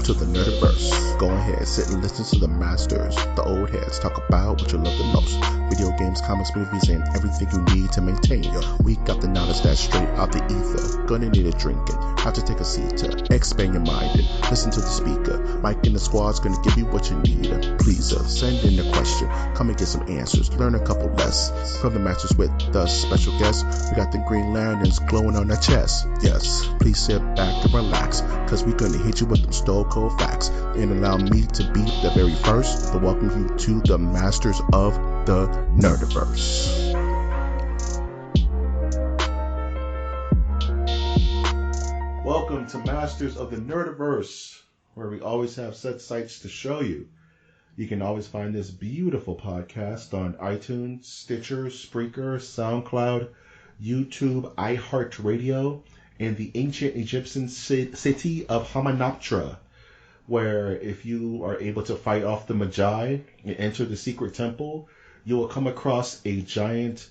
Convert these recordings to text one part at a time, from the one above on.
to the Nerdiverse. Go ahead, sit and listen to the masters, the old heads, talk about what you love the most. Video games, comics, movies, and everything you need to maintain. We got the knowledge that's straight out the ether. Gonna need a drink and have to take a seat to expand your mind and listen to the speaker. Mike and the squad's gonna give you what you need. Please send in a question, come and get some answers, learn a couple lessons from the masters with the special guests. We got the Green Lanterns glowing on their chest. Yes, please sit back and relax, cause we're gonna hit you with them stone cold facts. And allow me to be the very first to welcome you to the masters of the Nerdiverse. Welcome to Masters of the Nerdiverse, where we always have set sights to show you. You can always find this beautiful podcast on iTunes, Stitcher, Spreaker, SoundCloud, YouTube, iHeartRadio, and the ancient Egyptian city of Hamunaptra, where if you are able to fight off the Magi and enter the secret temple, you will come across a giant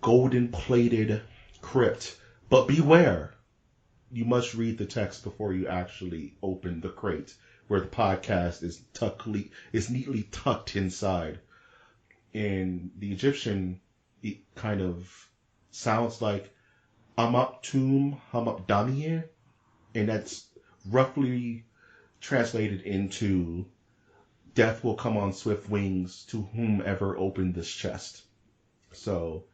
golden-plated crypt. But beware, you must read the text before you actually open the crate, where the podcast is neatly tucked inside. In the Egyptian, it kind of sounds like Amaptum Hamapdamie, and that's roughly translated into death will come on swift wings to whomever opened this chest. So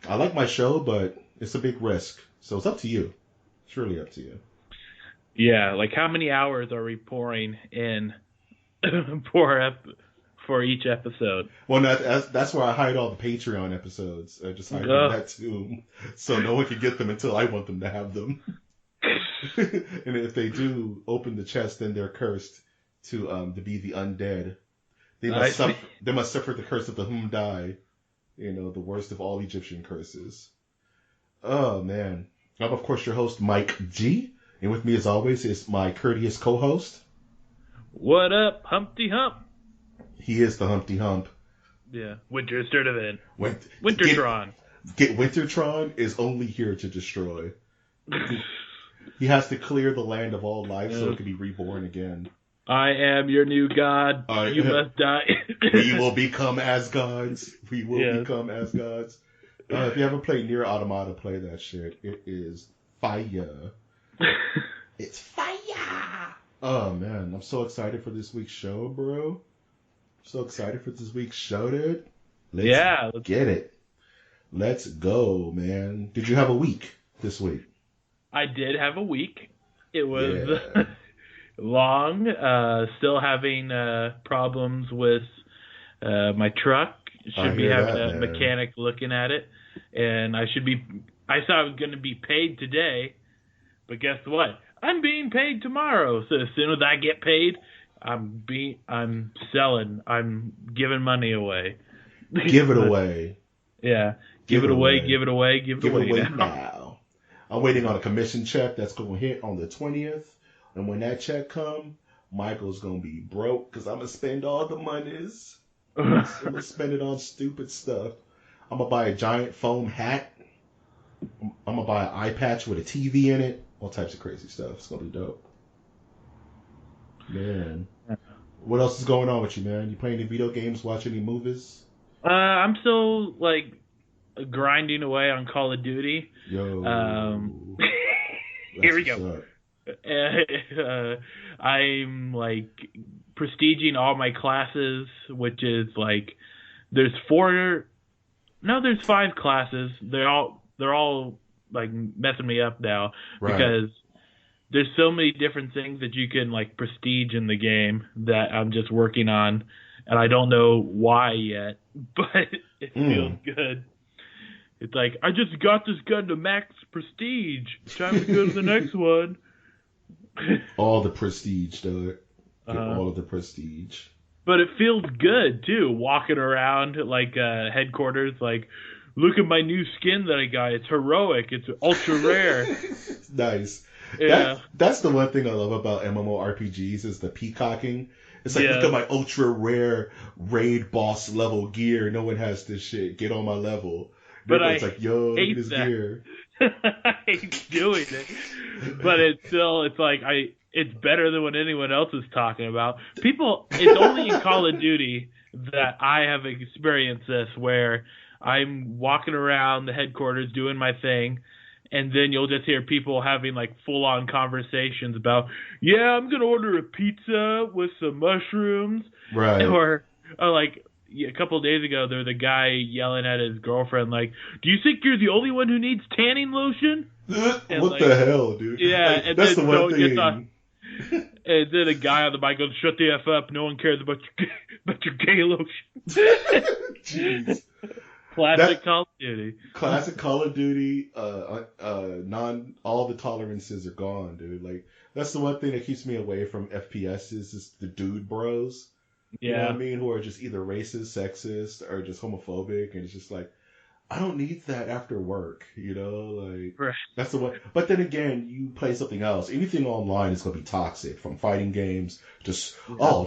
I like my show, but it's a big risk. So it's up to you. It's really up to you. Yeah, like how many hours are we pouring in for each episode? Well, that's where I hide all the Patreon episodes. I just hide them in that tomb, so no one can get them until I want them to have them. And if they do open the chest, then they're cursed to be the undead. They must suffer the curse of the whom die. You know, the worst of all Egyptian curses. Oh man, I'm of course your host Mike G, and with me as always is my courteous co-host. What up, Humpty Hump? He is the Humpty Hump. Yeah, Winter Sturdivant. Wintertron. Wintertron is only here to destroy. He has to clear the land of all life so it can be reborn again. I am your new god. You must die. We will become as gods. We will become as gods. If you haven't played Nier Automata, play that shit. It is fire. It's fire. Oh man, I'm so excited for this week's show, bro. So excited for this week's show, dude. Let's get it. Let's go, man. Did you have a week this week? I did have a week. It was long. Still having problems with my truck. Should be having a mechanic looking at it, and I thought I was going to be paid today, but guess what? I'm being paid tomorrow. So as soon as I get paid, I'm selling. I'm giving money away. Give it away. Yeah. Give it away now. I'm waiting on a commission check that's going to hit on the 20th. And when that check comes, Michael's going to be broke because I'm going to spend all the monies. I'm going to spend it on stupid stuff. I'm going to buy a giant foam hat. I'm going to buy an eye patch with a TV in it. All types of crazy stuff. It's going to be dope. Man. What else is going on with you, man? You playing any video games? Watch any movies? I'm still, grinding away on Call of Duty. Yo. Here we go. I'm prestiging all my classes, which is there's 5 classes. They're all messing me up now because there's so many different things that you can prestige in the game that I'm just working on, and I don't know why yet, but it feels good. It's I just got this gun to max prestige. It's time to go to the next one. All the prestige, though. All of the prestige. But it feels good, too, walking around headquarters, look at my new skin that I got. It's heroic. It's ultra rare. Nice. Yeah. That's the one thing I love about MMORPGs is the peacocking. It's look at my ultra rare raid boss level gear. No one has this shit. Get on my level. But it's yo, look at this gear. I hate doing it. But it's still, it's better than what anyone else is talking about. It's only in Call of Duty that I have experienced this, where I'm walking around the headquarters doing my thing, and then you'll just hear people having like full-on conversations about, yeah, I'm gonna order a pizza with some mushrooms, right? Or like a couple of days ago, there was a guy yelling at his girlfriend, like, "Do you think you're the only one who needs tanning lotion?" And what the hell, dude? Yeah, like, and that's then the one thing. And then a guy on the mic goes, "Shut the F up! No one cares about your gay lotion." Jeez. Classic Call of Duty. Classic Call of Duty. All the tolerances are gone, dude. Like, that's the one thing that keeps me away from FPSs is the dude bros. Yeah. You know what I mean? Who are just either racist, sexist, or just homophobic, and it's just like, I don't need that after work, you know? Like, right. That's the one. But then again, you play something else. Anything online is going to be toxic, from fighting games, just,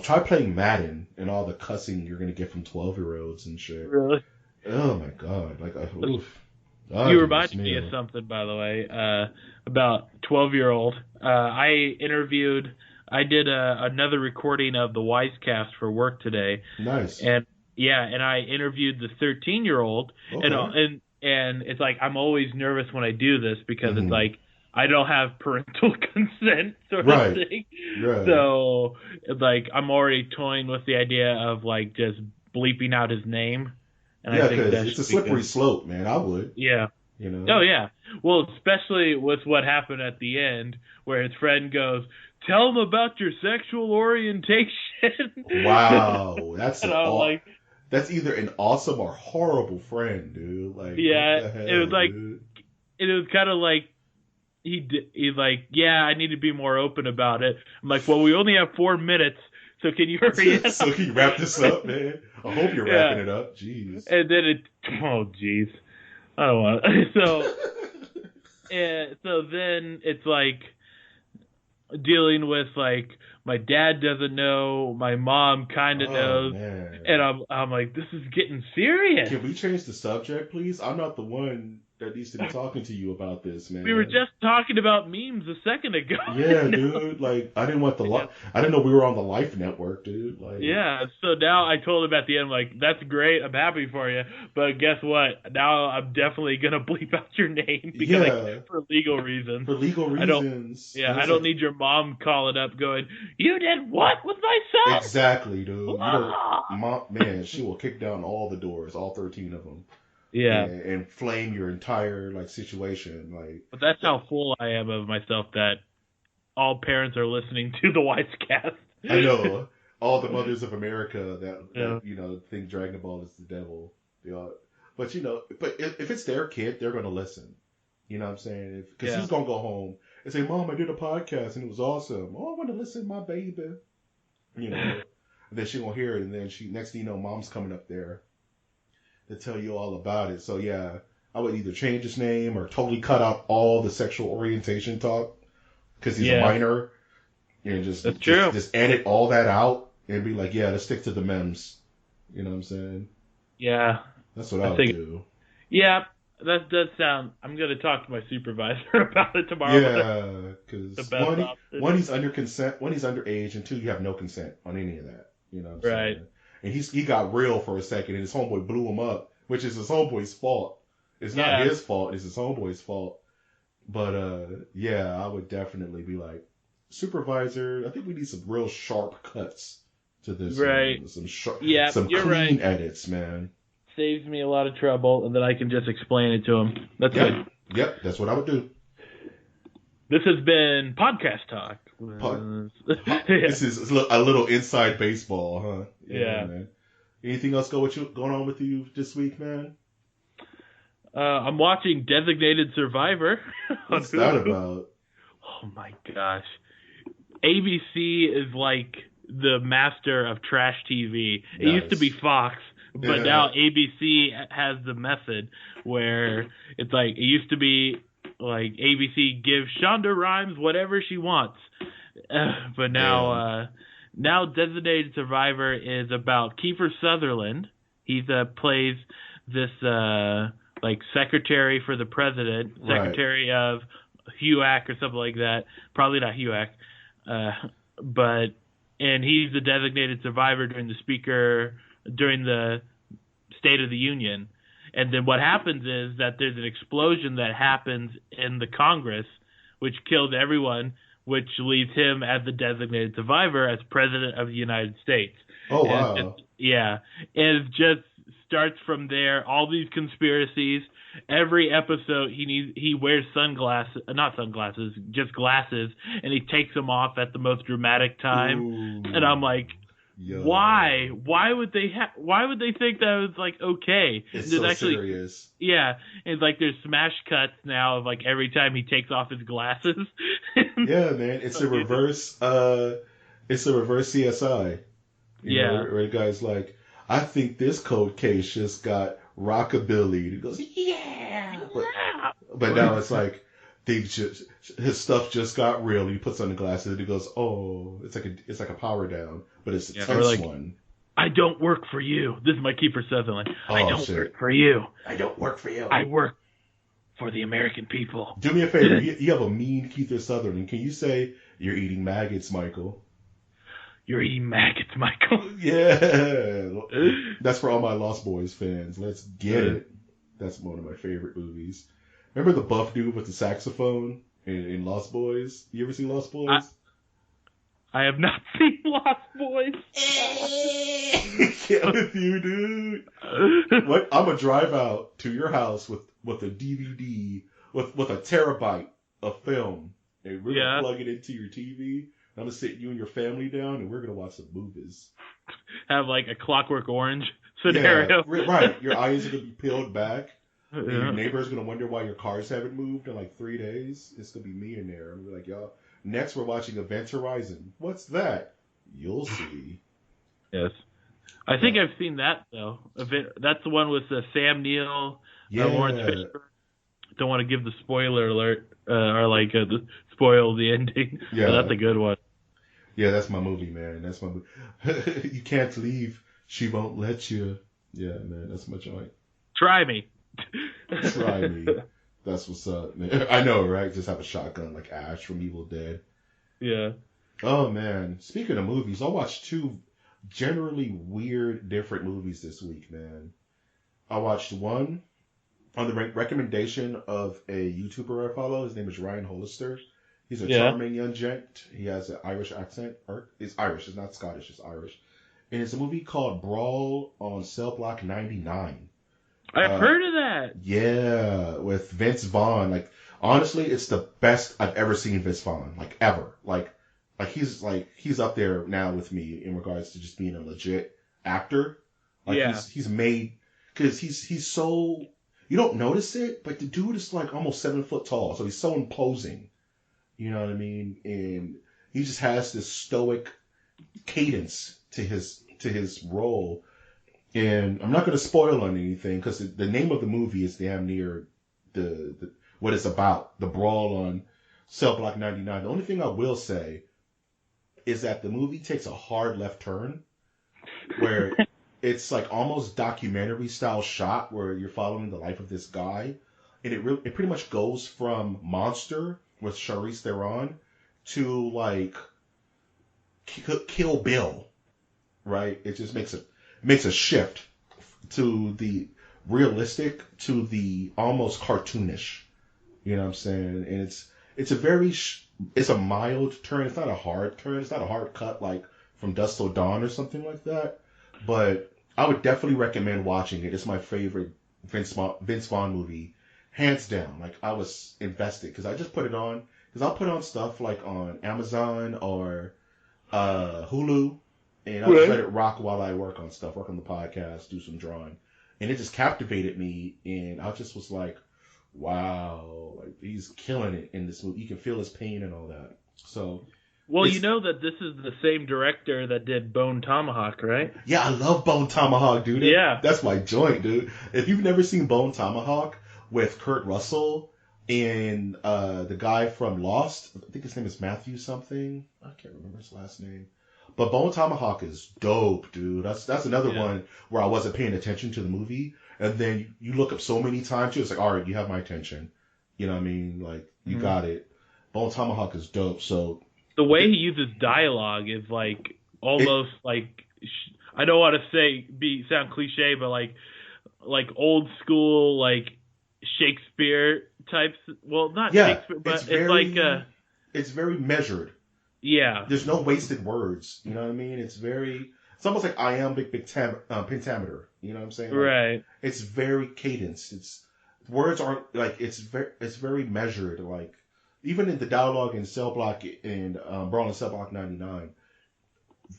try playing Madden and all the cussing you're going to get from 12-year-olds and shit. Really? Oh my god. Like, oof. You reminded me of something, by the way, about 12-year-old. I did another recording of the Wisecast for work today. Nice. And I interviewed the 13-year-old, and it's like, I'm always nervous when I do this because it's like, I don't have parental consent sort of thing. Right. So it's like, I'm already toying with the idea of like just bleeping out his name. And I think because it's a slippery slope, man. I would. Yeah. You know? Oh, yeah. Well, especially with what happened at the end, where his friend goes, "Tell him about your sexual orientation." Wow. That's that's either an awesome or horrible friend, dude. Like, yeah, what the hell, it was like, dude? It was kind of like, he's like, yeah, I need to be more open about it. I'm like, well, we only have 4 minutes. So can you hurry up? So can you wrap this up, man? I hope you're wrapping it up. Jeez. And then jeez. I don't want to. So then it's like dealing with like, my dad doesn't know, my mom kind of knows, man. And I'm like, this is getting serious. Can we change the subject, please? I'm not the one that needs to be talking to you about this, man. We were just talking about memes a second ago. Yeah, dude. Like, I didn't want I didn't know we were on the Life Network, dude. Like, yeah. So now I told him at the end, like, that's great. I'm happy for you. But guess what? Now I'm definitely gonna bleep out your name because like, for legal reasons. For legal reasons. I don't need your mom calling up going, "You did what with my son?" Exactly, dude. Man, she will kick down all the doors, all 13 of them. Yeah, and flame your entire like situation. Like, but that's how full I am of myself that all parents are listening to the Wisecast. I know all the mothers of America that think Dragon Ball is the devil. But if it's their kid, they're gonna listen. You know what I'm saying? Because he's gonna go home and say, "Mom, I did a podcast and it was awesome. Oh, I want to listen to my baby." You know, and then she gonna hear it, and then next thing you know, Mom's coming up there to tell you all about it. So yeah, I would either change his name or totally cut out all the sexual orientation talk because he's a minor, and just edit all that out and be like, yeah, let's stick to the memes. You know what I'm saying? Yeah, that's what I would do. Yeah, that does sound. I'm gonna talk to my supervisor about it tomorrow. Yeah, because one, he's under consent, one, he's underage, and two, you have no consent on any of that. You know what I'm saying? And he got real for a second, and his homeboy blew him up, which is his homeboy's fault. It's not his fault; it's his homeboy's fault. But I would definitely be like, supervisor, I think we need some real sharp cuts to this. Right. Some clean edits, man. Saves me a lot of trouble, and then I can just explain it to him. That's good. Yep, that's what I would do. This has been Podcast Talk. This is a little inside baseball, huh? Yeah. Man. Anything else going on with you this week, man? I'm watching Designated Survivor. What's that about? Oh my gosh. ABC is like the master of trash TV. It used to be Fox, but now ABC has the method where it's like, it used to be like ABC gives Shonda Rhimes whatever she wants. But now Designated Survivor is about Kiefer Sutherland. He plays this like secretary for the president, secretary of HUAC or something like that. Probably not HUAC. And he's the designated survivor during the State of the Union. And then what happens is that there's an explosion that happens in the Congress, which kills everyone, which leaves him as the designated survivor as president of the United States. Oh, wow. And it just starts from there. All these conspiracies. Every episode, he wears not sunglasses, just glasses, and he takes them off at the most dramatic time. Ooh. And I'm like, yo. Why? Why would they think that was like okay? It's so actually serious. Yeah, and like there's smash cuts now of like every time he takes off his glasses. Yeah, man, it's a reverse. It's a reverse CSI. You know, where the guy's like, I think this cold case just got rockabilly. He goes, yeah. But now it's like his stuff just got real. He puts on the glasses and he goes, oh, it's like a power down, but it's a tense one. I don't work for you. This is my Kiefer Sutherland. I don't work for you. I don't work for you. I work for the American people. Do me a favor. You have a mean Kiefer Sutherland. Can you say you're eating maggots, Michael? You're eating maggots, Michael. Yeah. That's for all my Lost Boys fans. Let's get it. That's one of my favorite movies. Remember the buff dude with the saxophone in Lost Boys? You ever seen Lost Boys? I have not seen Lost Boys. Get with you, dude. What? I'm going to drive out to your house with a DVD, with a terabyte of film. And we're going to plug it into your TV. I'm going to sit you and your family down, and we're going to watch some movies. Have like a Clockwork Orange scenario. Yeah, right. Your eyes are going to be peeled back. And your neighbor's going to wonder why your cars haven't moved in like 3 days. It's going to be me in there. I'm going to be like, y'all, next we're watching Event Horizon. What's that? You'll see. Yes. I think I've seen that, though. That's the one with Sam Neill, Lawrence Fishburne. Don't want to give the spoiler alert or spoil the ending. Yeah. But that's a good one. Yeah, that's my movie, man. That's my movie. You can't leave. She won't let you. Yeah, man, that's my joint. Try me. Try me. That's what's up, man. I know, right? Just have a shotgun like Ash from Evil Dead. Yeah. Oh, man. Speaking of movies, I watched 2 generally weird, different movies this week, man. I watched one on the recommendation of a YouTuber I follow. His name is Ryan Hollister. He's a charming young gent. He has an Irish accent. It's Irish. It's not Scottish. It's Irish. And it's a movie called Brawl on Cell Block 99. I've heard of that. Yeah, with Vince Vaughn. Like, honestly, it's the best I've ever seen Vince Vaughn. Like, ever. Like he's up there now with me in regards to just being a legit actor. Like, he's made, because he's so, you don't notice it, but the dude is like almost 7 foot tall, so he's so imposing. You know what I mean? And he just has this stoic cadence to his role. And I'm not going to spoil on anything because the name of the movie is damn near the what it's about, the brawl on Cell Block 99. The only thing I will say is that the movie takes a hard left turn where it's like almost documentary style shot where you're following the life of this guy. And it pretty much goes from Monster with Charlize Theron to like Kill Bill, right? It just makes a shift to the realistic to the almost cartoonish. You know what I'm saying? And it's a mild turn. It's not a hard turn. It's not a hard cut like From Dusk Till Dawn or something like that. But I would definitely recommend watching it. It's my favorite Vince Vaughn movie, hands down. Like, I was invested because I just put it on. Because I'll put on stuff like on Amazon or Hulu. And I'll just let it rock while I work on the podcast, do some drawing. And it just captivated me. And I just was like, wow, like, he's killing it in this movie. You can feel his pain and all that. So, well, you know that this is the same director that did Bone Tomahawk, right? Yeah, I love Bone Tomahawk, dude. Yeah. That's my joint, dude. If you've never seen Bone Tomahawk with Kurt Russell and the guy from Lost, I think his name is Matthew something. I can't remember his last name. But Bone Tomahawk is dope, dude. That's another one where I wasn't paying attention to the movie. And then you look up so many times, it's like, all right, you have my attention. You know what I mean? Like, you got it. Bone Tomahawk is dope. So the way he uses dialogue is like almost I don't want to sound cliche, but like old school like Shakespeare types. Well, not Shakespeare, but it's very measured. Yeah. There's no wasted words. You know what I mean? It's almost like iambic pentameter. You know what I'm saying? Like, right. It's very cadenced. Words aren't like it's very measured. Like even in the dialogue in Cell Block and Brawl in Cell Block 99,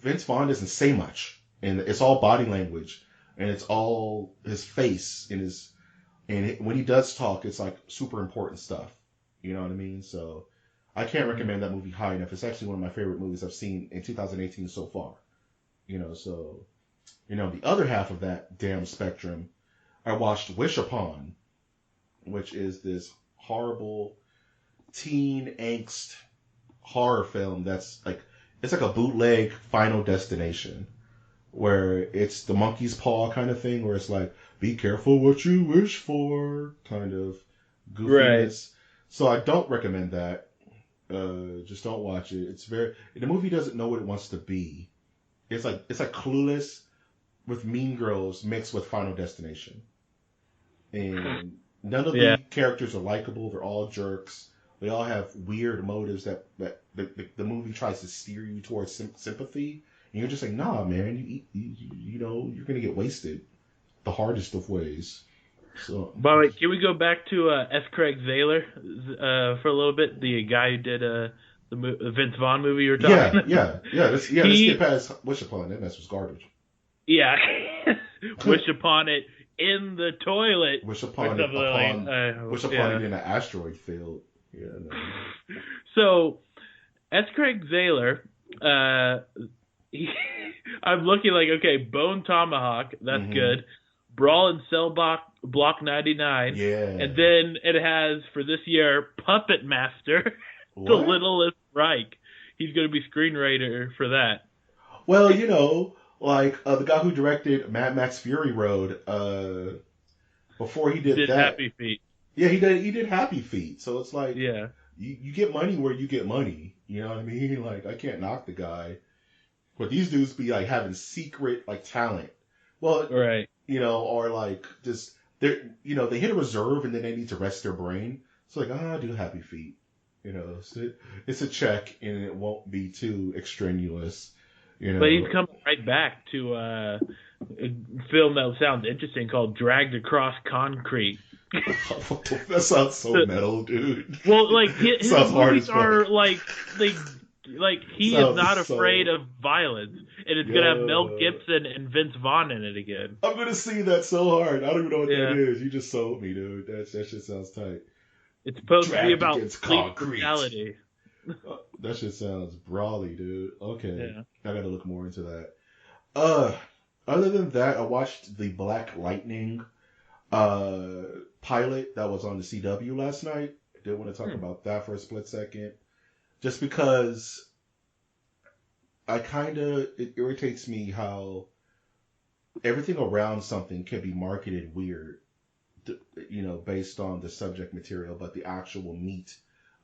Vince Vaughn doesn't say much, and it's all body language, and it's all his face and when he does talk, it's like super important stuff. You know what I mean? So I can't recommend that movie high enough. It's actually one of my favorite movies I've seen in 2018 so far. So the other half of that damn spectrum, I watched Wish Upon, which is this horrible teen angst horror film it's like a bootleg Final Destination, where it's the monkey's paw kind of thing, where it's like, be careful what you wish for kind of goofiness. Right. So I don't recommend that. Just don't watch it. The movie doesn't know what it wants to be. It's like Clueless with Mean Girls mixed with Final Destination. And none of the characters are likable. They're all jerks. They all have weird motives that the movie tries to steer you towards sympathy. And you're just like, nah, man, you're going to get wasted the hardest of ways. So, by the way, can we go back to S. Craig Zahler for a little bit? The guy who did the Vince Vaughn movie you were talking about? Yeah. Let's get past Wish Upon it. That was garbage. Yeah. Wish Upon it in the toilet. Wish Upon it in an asteroid field. Yeah. No. So, S. Craig Zahler, I'm looking like, okay, Bone Tomahawk, that's good. Brawl in Cell Block 99. Yeah. And then it has, for this year, Puppet Master, The Littlest Reich. He's going to be screenwriter for that. Well, the guy who directed Mad Max Fury Road, before he did that. Happy Feet. Yeah, he did Happy Feet. So it's like, you get money where you get money. You know what I mean? Like, I can't knock the guy. But these dudes be like having secret like talent. Well, right. Or like just they hit a reserve and then they need to rest their brain. So like, I'll do Happy Feet. So it's a check and it won't be too extraneous. But he's coming right back to a film that sounds interesting called Dragged Across Concrete. That sounds so metal, dude. Well, like his movies are like he is not afraid of violence, and it's gonna have Mel Gibson and Vince Vaughn in it again. I'm gonna see that so hard. I don't even know what that is. You just sold me, dude. That shit sounds tight. It's supposed to be about police brutality. That shit sounds brawly, dude. Okay, I gotta look more into that. Other than that, I watched the Black Lightning pilot that was on the CW last night. I did want to talk about that for a split second. Just because it irritates me how everything around something can be marketed weird, based on the subject material, but the actual meat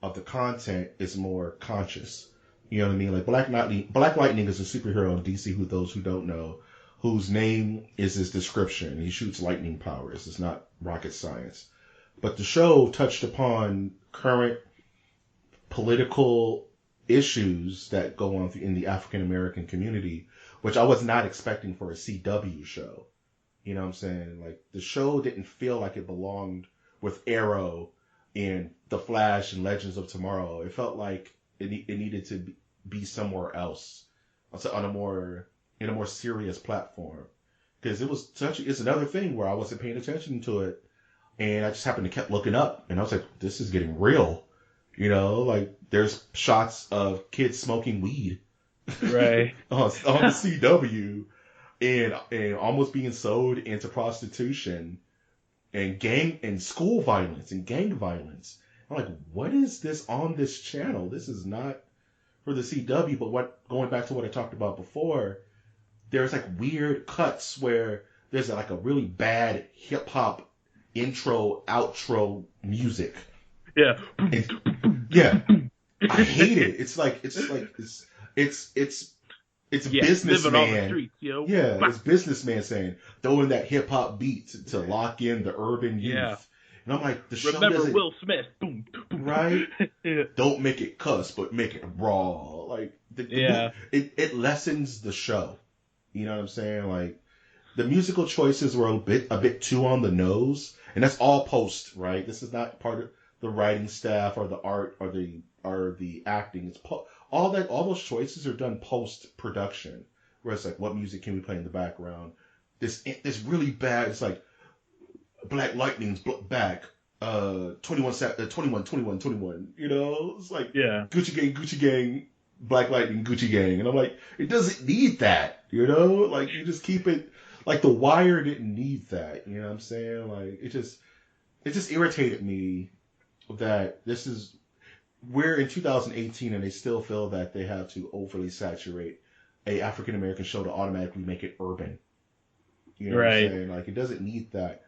of the content is more conscious. You know what I mean? Like Black Lightning is a superhero in DC, those who don't know, whose name is his description. He shoots lightning powers. It's not rocket science. But the show touched upon current political issues that go on in the African American community, which I was not expecting for a CW show. You know what I'm saying? Like, the show didn't feel like it belonged with Arrow and The Flash and Legends of Tomorrow. It felt like it needed to be somewhere else, in a more serious platform. Because it's another thing where I wasn't paying attention to it, and I just happened to kept looking up, and I was like, this is getting real. Like there's shots of kids smoking weed, right, on the CW, and almost being sold into prostitution, and school violence and gang violence. I'm like, what is this on this channel? This is not for the CW. But going back to what I talked about before, there's like weird cuts where there's like a really bad hip hop intro outro music. Yeah. Yeah. I hate it. It's living on the businessman. streets, yo. Yeah, it's businessman saying throwing that hip hop beat to lock in the urban youth. And I'm like, the show Remember doesn't. Will Smith? Boom, boom, Right? yeah. Don't make it cuss, but make it raw. Like it lessens the show. You know what I'm saying? Like the musical choices were a bit too on the nose, and that's all post, right? This is not part of the writing staff or the art or the acting. It's all those choices are done post production, where it's like, what music can we play in the background? This really bad. It's like Black Lightning's back. 21, 21. You know, it's like Gucci Gang, Black Lightning, Gucci Gang, and I'm like, it doesn't need that. You know, like you just keep it. Like The Wire didn't need that. You know what I'm saying? Like it just irritated me that we're in 2018 and they still feel that they have to overly saturate a African American show to automatically make it urban. You know what I'm saying? Like it doesn't need that.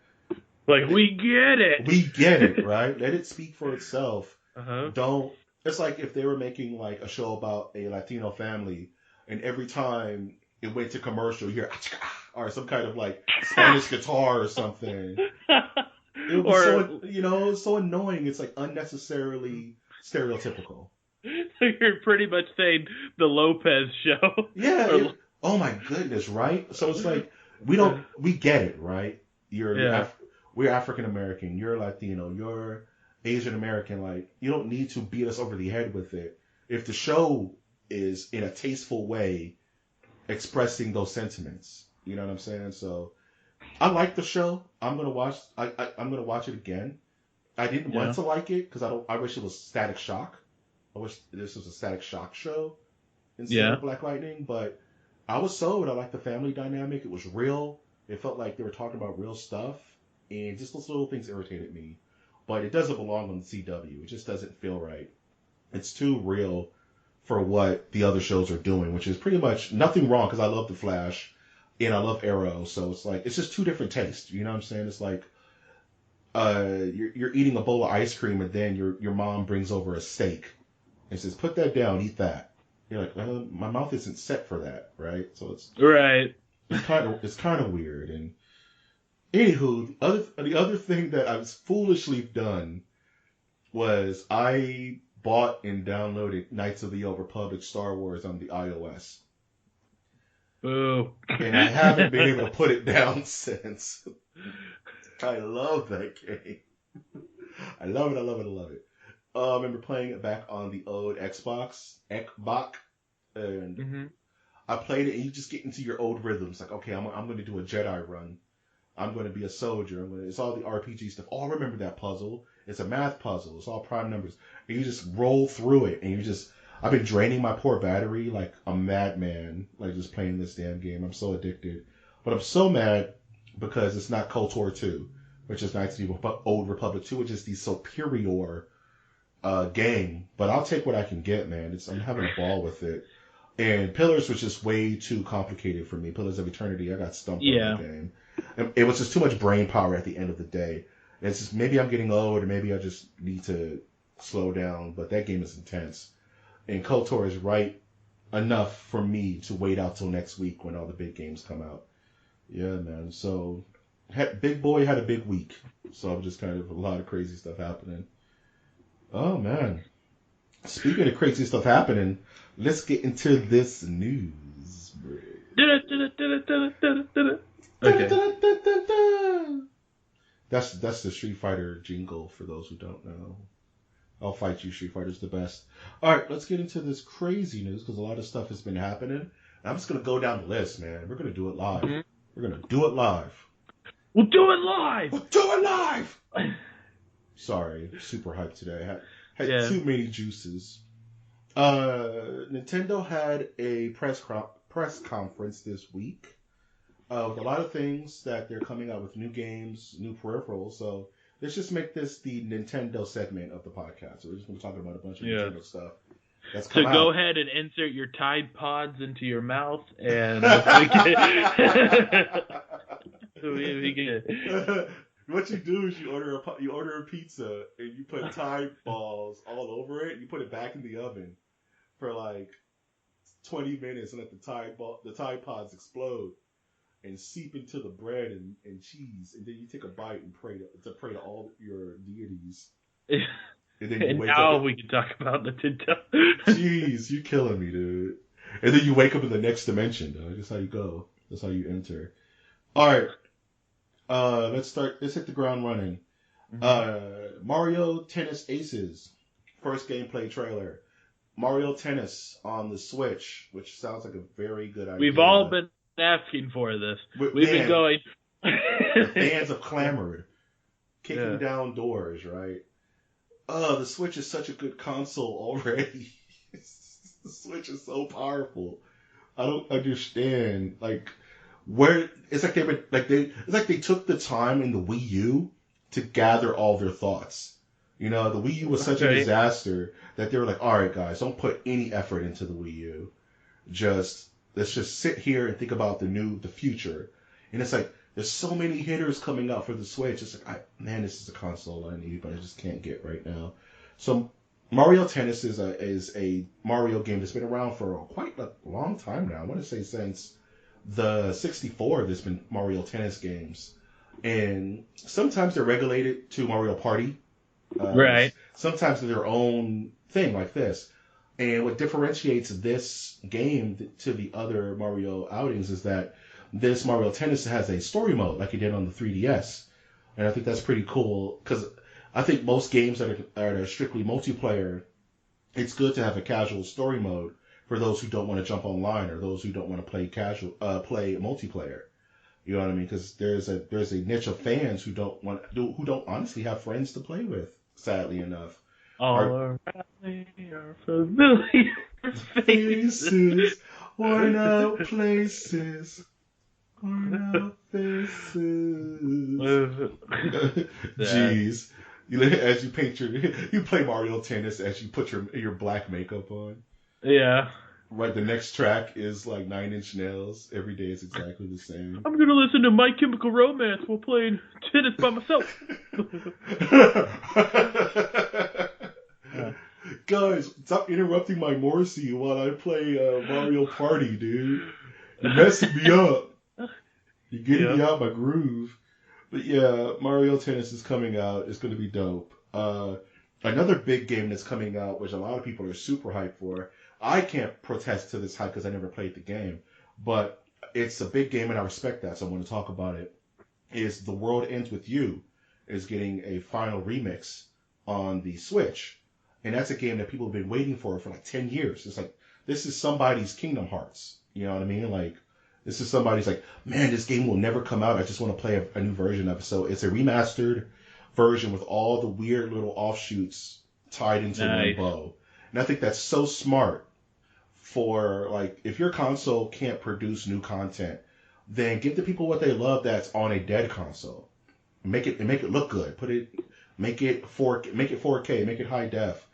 Like we get it. We get it, right? Let it speak for itself. Uh-huh. It's like if they were making like a show about a Latino family and every time it went to commercial, you hear or some kind of like Spanish guitar or something. It was so annoying. It's like unnecessarily stereotypical. You're pretty much saying the Lopez show. Yeah. Oh my goodness, right? So it's like we get it, right? We're African American. You're Latino. You're Asian American. Like you don't need to beat us over the head with it. If the show is in a tasteful way expressing those sentiments, you know what I'm saying? So I like the show. I'm gonna watch. I'm gonna watch it again. I didn't want to like it because I wish it was Static Shock. I wish this was a Static Shock show instead of Black Lightning. But I was sold. I liked the family dynamic. It was real. It felt like they were talking about real stuff, and just those little things irritated me. But it doesn't belong on the CW. It just doesn't feel right. It's too real for what the other shows are doing, which is pretty much nothing wrong because I love The Flash and I love Arrow. So it's like it's just two different tastes. You know what I'm saying? It's like you're eating a bowl of ice cream and then your mom brings over a steak and says, "Put that down, eat that." You're like, my mouth isn't set for that, right? So it's kind of weird. And anywho, the other thing that I was foolishly done was I bought and downloaded Knights of the Old Republic Star Wars on the iOS. Boo. And I haven't been able to put it down since. I love that game. I love it. I remember playing it back on the old Xbox, and I played it, and you just get into your old rhythms. Like, okay, I'm going to do a Jedi run. I'm going to be a soldier. It's all the RPG stuff. Oh, I remember that puzzle. It's a math puzzle. It's all prime numbers. And you just roll through it, and I've been draining my poor battery like a madman, like just playing this damn game. I'm so addicted. But I'm so mad because it's not KOTOR 2, which is Knights of the Old Republic 2, which is the superior game. But I'll take what I can get, man. I'm having a ball with it. And Pillars was just way too complicated for me. Pillars of Eternity, I got stumped on that game. It was just too much brain power at the end of the day. And it's just maybe I'm getting old, or maybe I just need to slow down. But that game is intense. And KOTOR is right enough for me to wait out till next week when all the big games come out. Yeah, man. So, Big Boy had a big week. So, just kind of a lot of crazy stuff happening. Oh, man. Speaking of crazy stuff happening, let's get into this news. Okay. That's the Street Fighter jingle for those who don't know. I'll fight you, Street Fighter's the best. All right, let's get into this crazy news because a lot of stuff has been happening. And I'm just going to go down the list, man. We're going to do it live. Mm-hmm. We're going to do it live. We'll do it live! Sorry, super hyped today. I had too many juices. Nintendo had a press conference this week with a lot of things that they're coming out with new games, new peripherals. So let's just make this the Nintendo segment of the podcast. So we're just going to talk about a bunch of Nintendo stuff. So go ahead and insert your Tide Pods into your mouth and what you do is you order a pizza and you put Tide balls all over it. You put it back in the oven for like 20 minutes and let the Tide pods explode and seep into the bread and cheese, and then you take a bite and pray to all your deities. And then you wake up. We can talk about Nintendo. Jeez, you killing me, dude. And then you wake up in the next dimension, dog. That's how you go. That's how you enter. All right. Let's hit the ground running. Mario Tennis Aces. First gameplay trailer. Mario Tennis on the Switch, which sounds like a very good idea. We've all been asking for this. We've been going. The fans have clamored. Kicking down doors, right? Oh, the Switch is such a good console already. The Switch is so powerful. I don't understand. Like, where it's like they took the time in the Wii U to gather all their thoughts. You know, the Wii U was such a disaster that they were like, all right, guys, don't put any effort into the Wii U. Let's just sit here and think about the future. And it's like, there's so many hitters coming out for the Switch. It's like, this is a console I need, but I just can't get right now. So Mario Tennis is a Mario game that's been around for quite a long time now. I want to say since the 64, there's been Mario Tennis games. And sometimes they're regulated to Mario Party. Right. Sometimes they're their own thing like this. And what differentiates this game to the other Mario outings is that this Mario Tennis has a story mode like it did on the 3DS. And I think that's pretty cool because I think most games that are strictly multiplayer, it's good to have a casual story mode for those who don't want to jump online or those who don't want to play play multiplayer. You know what I mean? Because there's a niche of fans who don't honestly have friends to play with. Sadly enough, all around me are familiar faces, worn out places. Jeez. As you paint you play Mario Tennis as you put your black makeup on. Yeah. Right, the next track is like 9 Inch Nails. Every day is exactly the same. I'm gonna listen to My Chemical Romance while playing tennis by myself. Guys, stop interrupting my Morrissey while I play Mario Party, dude. You're messing me up. You're getting me out my groove. But yeah, Mario Tennis is coming out. It's going to be dope. Another big game that's coming out, which a lot of people are super hyped for. I can't protest to this hype because I never played the game. But it's a big game and I respect that, so I want to talk about it. Is The World Ends With You is getting a final remix on the Switch. And that's a game that people have been waiting for like 10 years. It's like, this is somebody's Kingdom Hearts. You know what I mean? Like, this is somebody's like, man, this game will never come out. I just want to play a new version of it. So it's a remastered version with all the weird little offshoots tied into one bow. And I think that's so smart for, like, if your console can't produce new content, then give the people what they love that's on a dead console. Make it look good. Make it 4K, make it high def.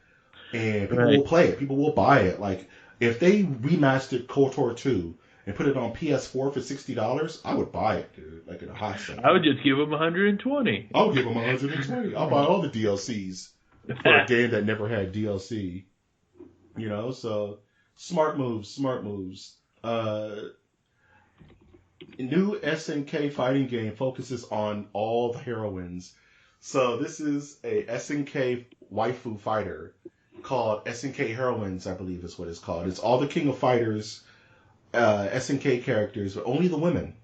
And people will play it. People will buy it. Like, if they remastered KOTOR 2 and put it on PS4 for $60, I would buy it, dude. Like, in a hot second. I would just give them $120. I'll give them $120. I'll buy all the DLCs for a game that never had DLC. You know, so smart moves. New SNK fighting game focuses on all the heroines. So this is a SNK waifu fighter called SNK Heroines, I believe is what it's called. It's all the King of Fighters SNK characters, but only the women.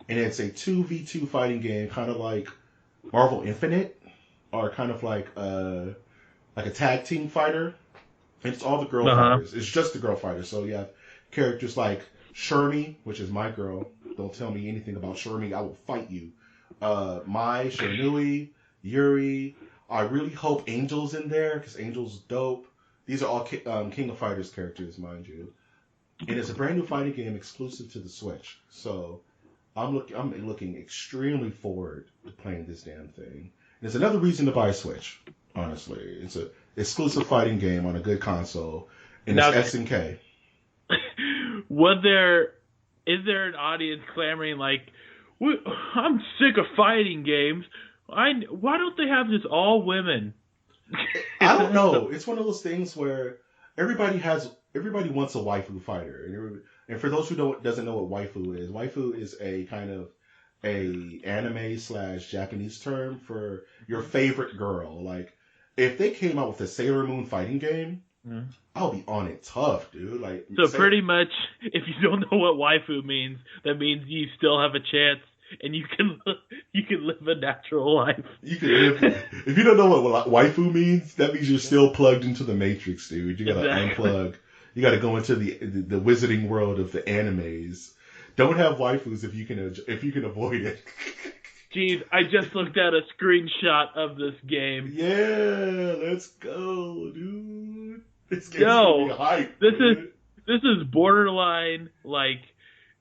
And it's a 2v2 fighting game, kind of like Marvel Infinite, or kind of like a tag team fighter. And it's all the girl fighters. It's just the girl fighters. So you have characters like Shermie, which is my girl. Don't tell me anything about Shermie. I will fight you. Mai, Shinui, Yuri. I really hope Angel's in there because Angel's dope. These are all King of Fighters characters, mind you. And it's a brand new fighting game exclusive to the Switch. So I'm looking extremely forward to playing this damn thing. There's another reason to buy a Switch, honestly. It's an exclusive fighting game on a good console. And now, it's SNK. Is there an audience clamoring like, I'm sick of fighting games. Why don't they have just all women? I don't know. It's one of those things where everybody wants a waifu fighter, and for those who doesn't know what waifu is a kind of a anime / Japanese term for your favorite girl. Like if they came out with a Sailor Moon fighting game, I'll be on it tough, dude. Like so pretty much, if you don't know what waifu means, that means you still have a chance. And you can live a natural life. You can live. If you don't know what waifu means, that means you're still plugged into the Matrix, dude. You gotta unplug. You gotta go into the wizarding world of the animes. Don't have waifus if you can avoid it. Jeez, I just looked at a screenshot of this game. Yeah, let's go, dude. This game's gonna be hype. This is borderline like.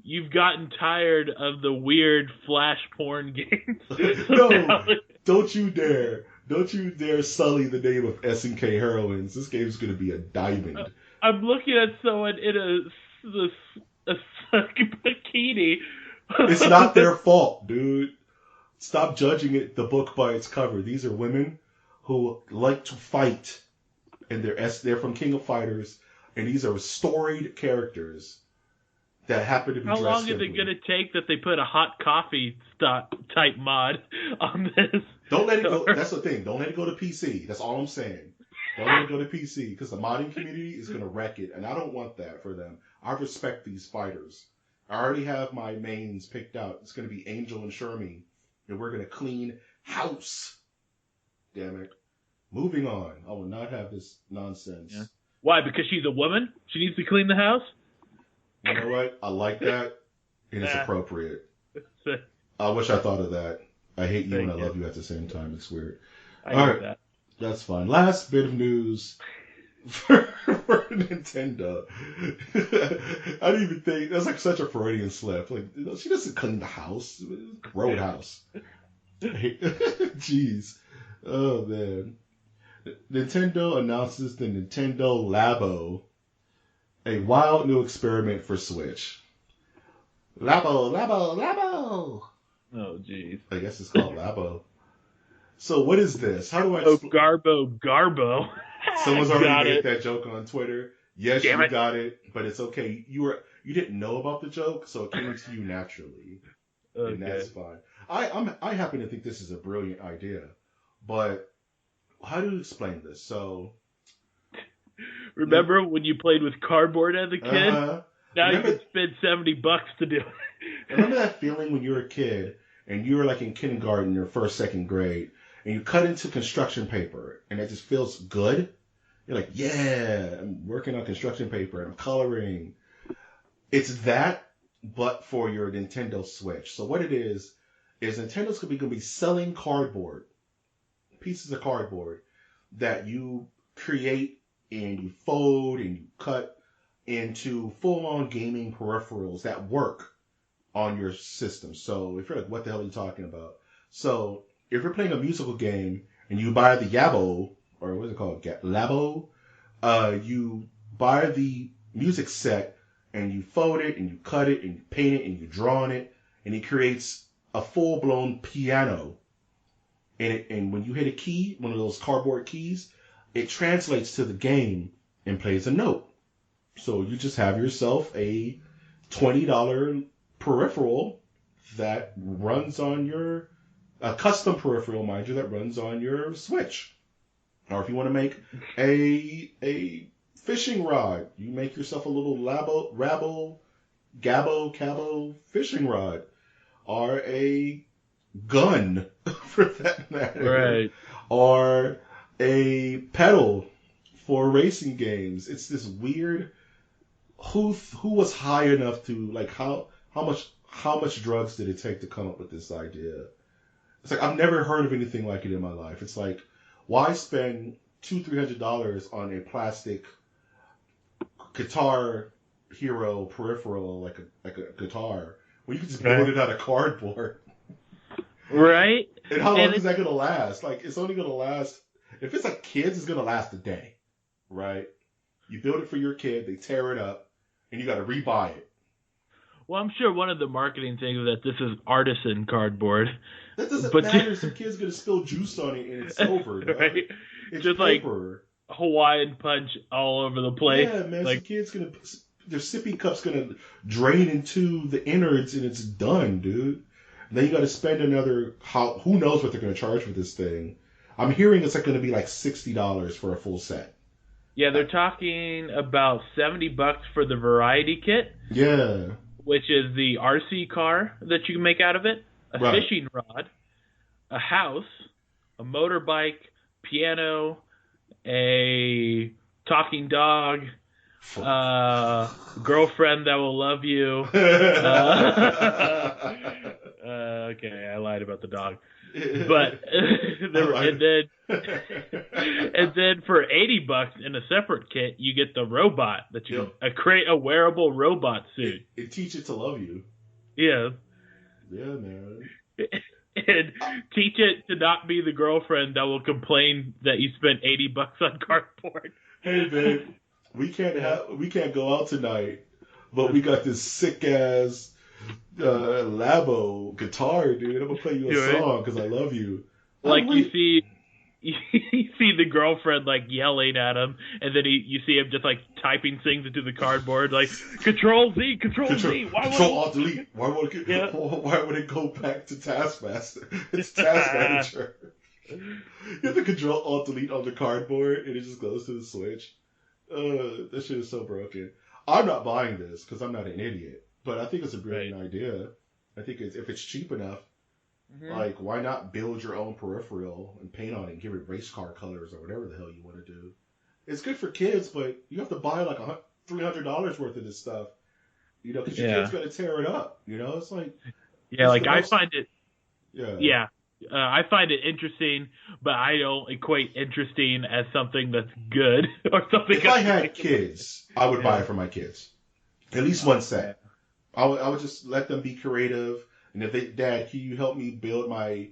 You've gotten tired of the weird flash porn games. No, don't you dare. Don't you dare sully the name of SNK heroines. This game's going to be a diamond. I'm looking at someone in a bikini. It's not their fault, dude. Stop judging the book by its cover. These are women who like to fight, and they're from King of Fighters, and these are storied characters that happen to be How dressed long is simply. it going to take that they put a hot coffee type mod on this? Don't let it go. That's the thing. Don't let it go to PC. That's all I'm saying. Don't let it go to PC because the modding community is going to wreck it, and I don't want that for them. I respect these fighters. I already have my mains picked out. It's going to be Angel and Shermie, and we're going to clean house. Damn it. Moving on. I will not have this nonsense. Yeah. Why? Because she's a woman? She needs to clean the house? You know what? I like that, and it's appropriate. I wish I thought of that. I hate you and I love you at the same time. It's weird. I get that. That's fine. Last bit of news for Nintendo. I didn't even think that's like such a Freudian slip. Like she doesn't clean the house. Roadhouse. Jeez. Oh man. Nintendo announces the Nintendo Labo. A wild new experiment for Switch. Labo, Labo, Labo! Oh, jeez. I guess it's called Labo. So what is this? How do I... Garbo. Someone's already made that joke on Twitter. Yes, you got it, but it's okay. You didn't know about the joke, so it came to you naturally. Okay. And that's fine. I happen to think this is a brilliant idea, but how do you explain this? So... Remember when you played with cardboard as a kid? Now you can spend $70 to do it. Remember that feeling when you were a kid and you were like in kindergarten or first, second grade and you cut into construction paper and it just feels good? You're like, yeah, I'm working on construction paper. I'm coloring. It's that, but for your Nintendo Switch. So what it is Nintendo's going to be selling cardboard, pieces of cardboard that you create and you fold and you cut into full-on gaming peripherals that work on your system. So if you're like, what the hell are you talking about? So if you're playing a musical game and you buy the Yabo, or what is it called? Labo, you buy the music set and you fold it and you cut it and you paint it and you draw on it and it creates a full-blown piano. And when you hit a key, one of those cardboard keys, it translates to the game and plays a note. So you just have yourself a $20 peripheral that runs on a custom peripheral, mind you, that runs on your Switch. Or if you want to make a fishing rod, you make yourself a little Cabo fishing rod. Or a gun, for that matter. Right. Or a pedal for racing games. It's this weird. Who was high enough to like how much drugs did it take to come up with this idea? It's like I've never heard of anything like it in my life. It's like why spend $200-$300 on a plastic Guitar Hero peripheral like a guitar when you can just build it out of cardboard? Right. And how long is that gonna last? Like it's only gonna last. If it's like kids, it's going to last a day, right? You build it for your kid, they tear it up, and you got to rebuy it. Well, I'm sure one of the marketing things is that this is artisan cardboard. That doesn't matter. Some kid's gonna spill juice on it and it's over, right? It's just paper. Like Hawaiian punch all over the place. Yeah, man. Like, some kid's gonna their sippy cup's gonna drain into the innards and it's done, dude. And then you got to spend another. Who knows what they're gonna charge for this thing? I'm hearing it's like gonna be like $60 for a full set. Yeah, they're talking about $70 for the variety kit. Yeah. Which is the RC car that you can make out of it, a fishing rod, a house, a motorbike, piano, a talking dog, girlfriend that will love you. Okay, I lied about the dog. But and then for $80 in a separate kit, you get the robot that you create a wearable robot suit. It teaches it to love you. Yeah. Yeah, man. And teach it to not be the girlfriend that will complain that you spent $80 on cardboard. Hey, babe, we can't go out tonight, but we got this sick ass Labo guitar, dude. I'm gonna play you a song because I love you. Like you see the girlfriend like yelling at him, and then you see him just like typing things into the cardboard, like Control Z, Control Z. Control Alt Delete. Why would it go back to Taskmaster? It's Task Manager. You have to Control Alt Delete on the cardboard, and it just goes to the Switch. That shit is so broken. I'm not buying this because I'm not an idiot. But I think it's a brilliant idea. I think if it's cheap enough, like, why not build your own peripheral and paint on it and give it race car colors or whatever the hell you want to do? It's good for kids, but you have to buy like $300 worth of this stuff, you know, because your kid's going to tear it up, you know? It's like... Yeah, like, I find it... Yeah. I find it interesting, but I don't equate interesting as something that's good or something... If I had kids, I would buy it for my kids. At least one set. I would just let them be creative, and if Dad, can you help me build my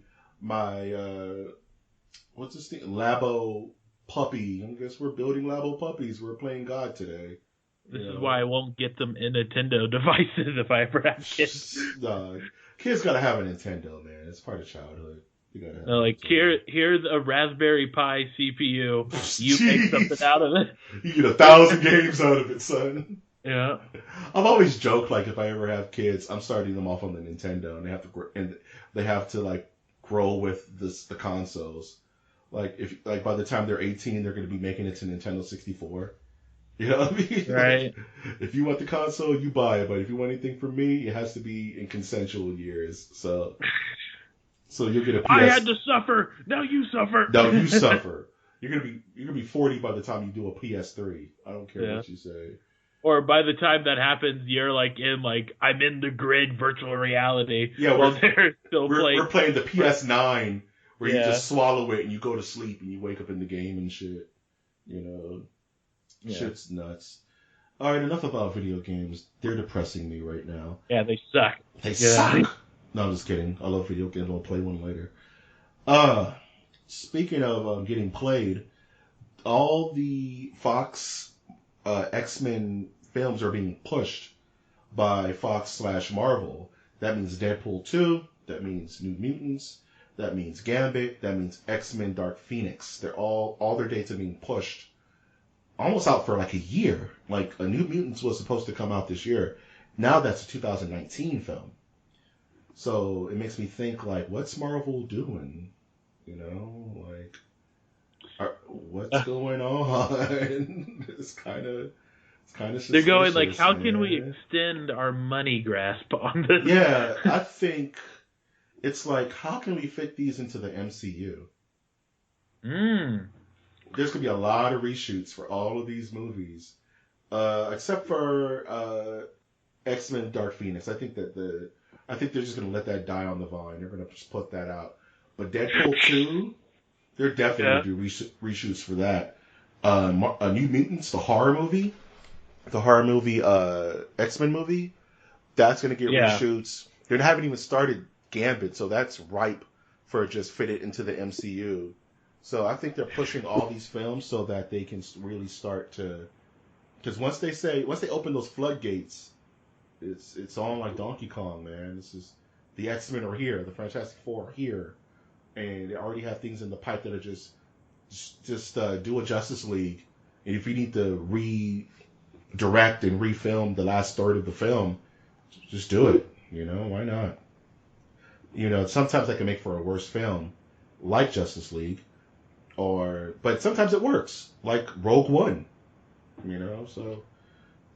what's this thing, Labo puppy? I guess we're building Labo puppies. We're playing God today. This is why I won't get them in Nintendo devices if I ever have kids. Kids gotta have a Nintendo, man. It's part of childhood. You gotta have like here's a Raspberry Pi CPU. You make something out of it. You get 1,000 games out of it, son. Yeah, I've always joked like if I ever have kids, I'm starting them off on the Nintendo, and they have to like grow with the consoles. Like by the time they're 18, they're going to be making it to Nintendo 64. You know what I mean? Right. Like, if you want the console, you buy it, but if you want anything from me, it has to be in consensual years. So you'll get a PS. I had to suffer. Now you suffer. No, you suffer. You're gonna be 40 by the time you do a PS3. I don't care what you say. Or by the time that happens, you're like I'm in the grid virtual reality. Yeah, they're still playing. We're playing the PS9 where you just swallow it and you go to sleep and you wake up in the game and shit. You know, shit's nuts. All right, enough about video games. They're depressing me right now. Yeah, they suck. They suck. No, I'm just kidding. I love video games. I'll play one later. Speaking of getting played, all the Fox X-Men films are being pushed by Fox/Marvel. That means Deadpool 2. That means New Mutants. That means Gambit. That means X-Men Dark Phoenix. They're all their dates are being pushed. Almost out for like a year. Like, a New Mutants was supposed to come out this year. Now that's a 2019 film. So it makes me think, like, what's Marvel doing? You know, like, what's going on? It's kind of they're going like, how can we extend our money grasp on this? Yeah, I think it's like, how can we fit these into the MCU? There's gonna be a lot of reshoots for all of these movies, except for X-Men Dark Phoenix. I think they're just gonna let that die on the vine. They're gonna just put that out. But Deadpool 2, they're definitely gonna do reshoots for that. New Mutants, the horror movie, X-Men movie, that's gonna get reshoots. They haven't even started Gambit, so that's ripe for just fit it into the MCU. So I think they're pushing all these films so that they can really start to, because once they open those floodgates, It's on like Donkey Kong, man. This is the X-Men are here, the Fantastic Four are here, and they already have things in the pipe that are just do a Justice League. And if you need to redirect and refilm the last third of the film, just do it. Why not? Sometimes that can make for a worse film, like Justice League, but sometimes it works, like Rogue One. So.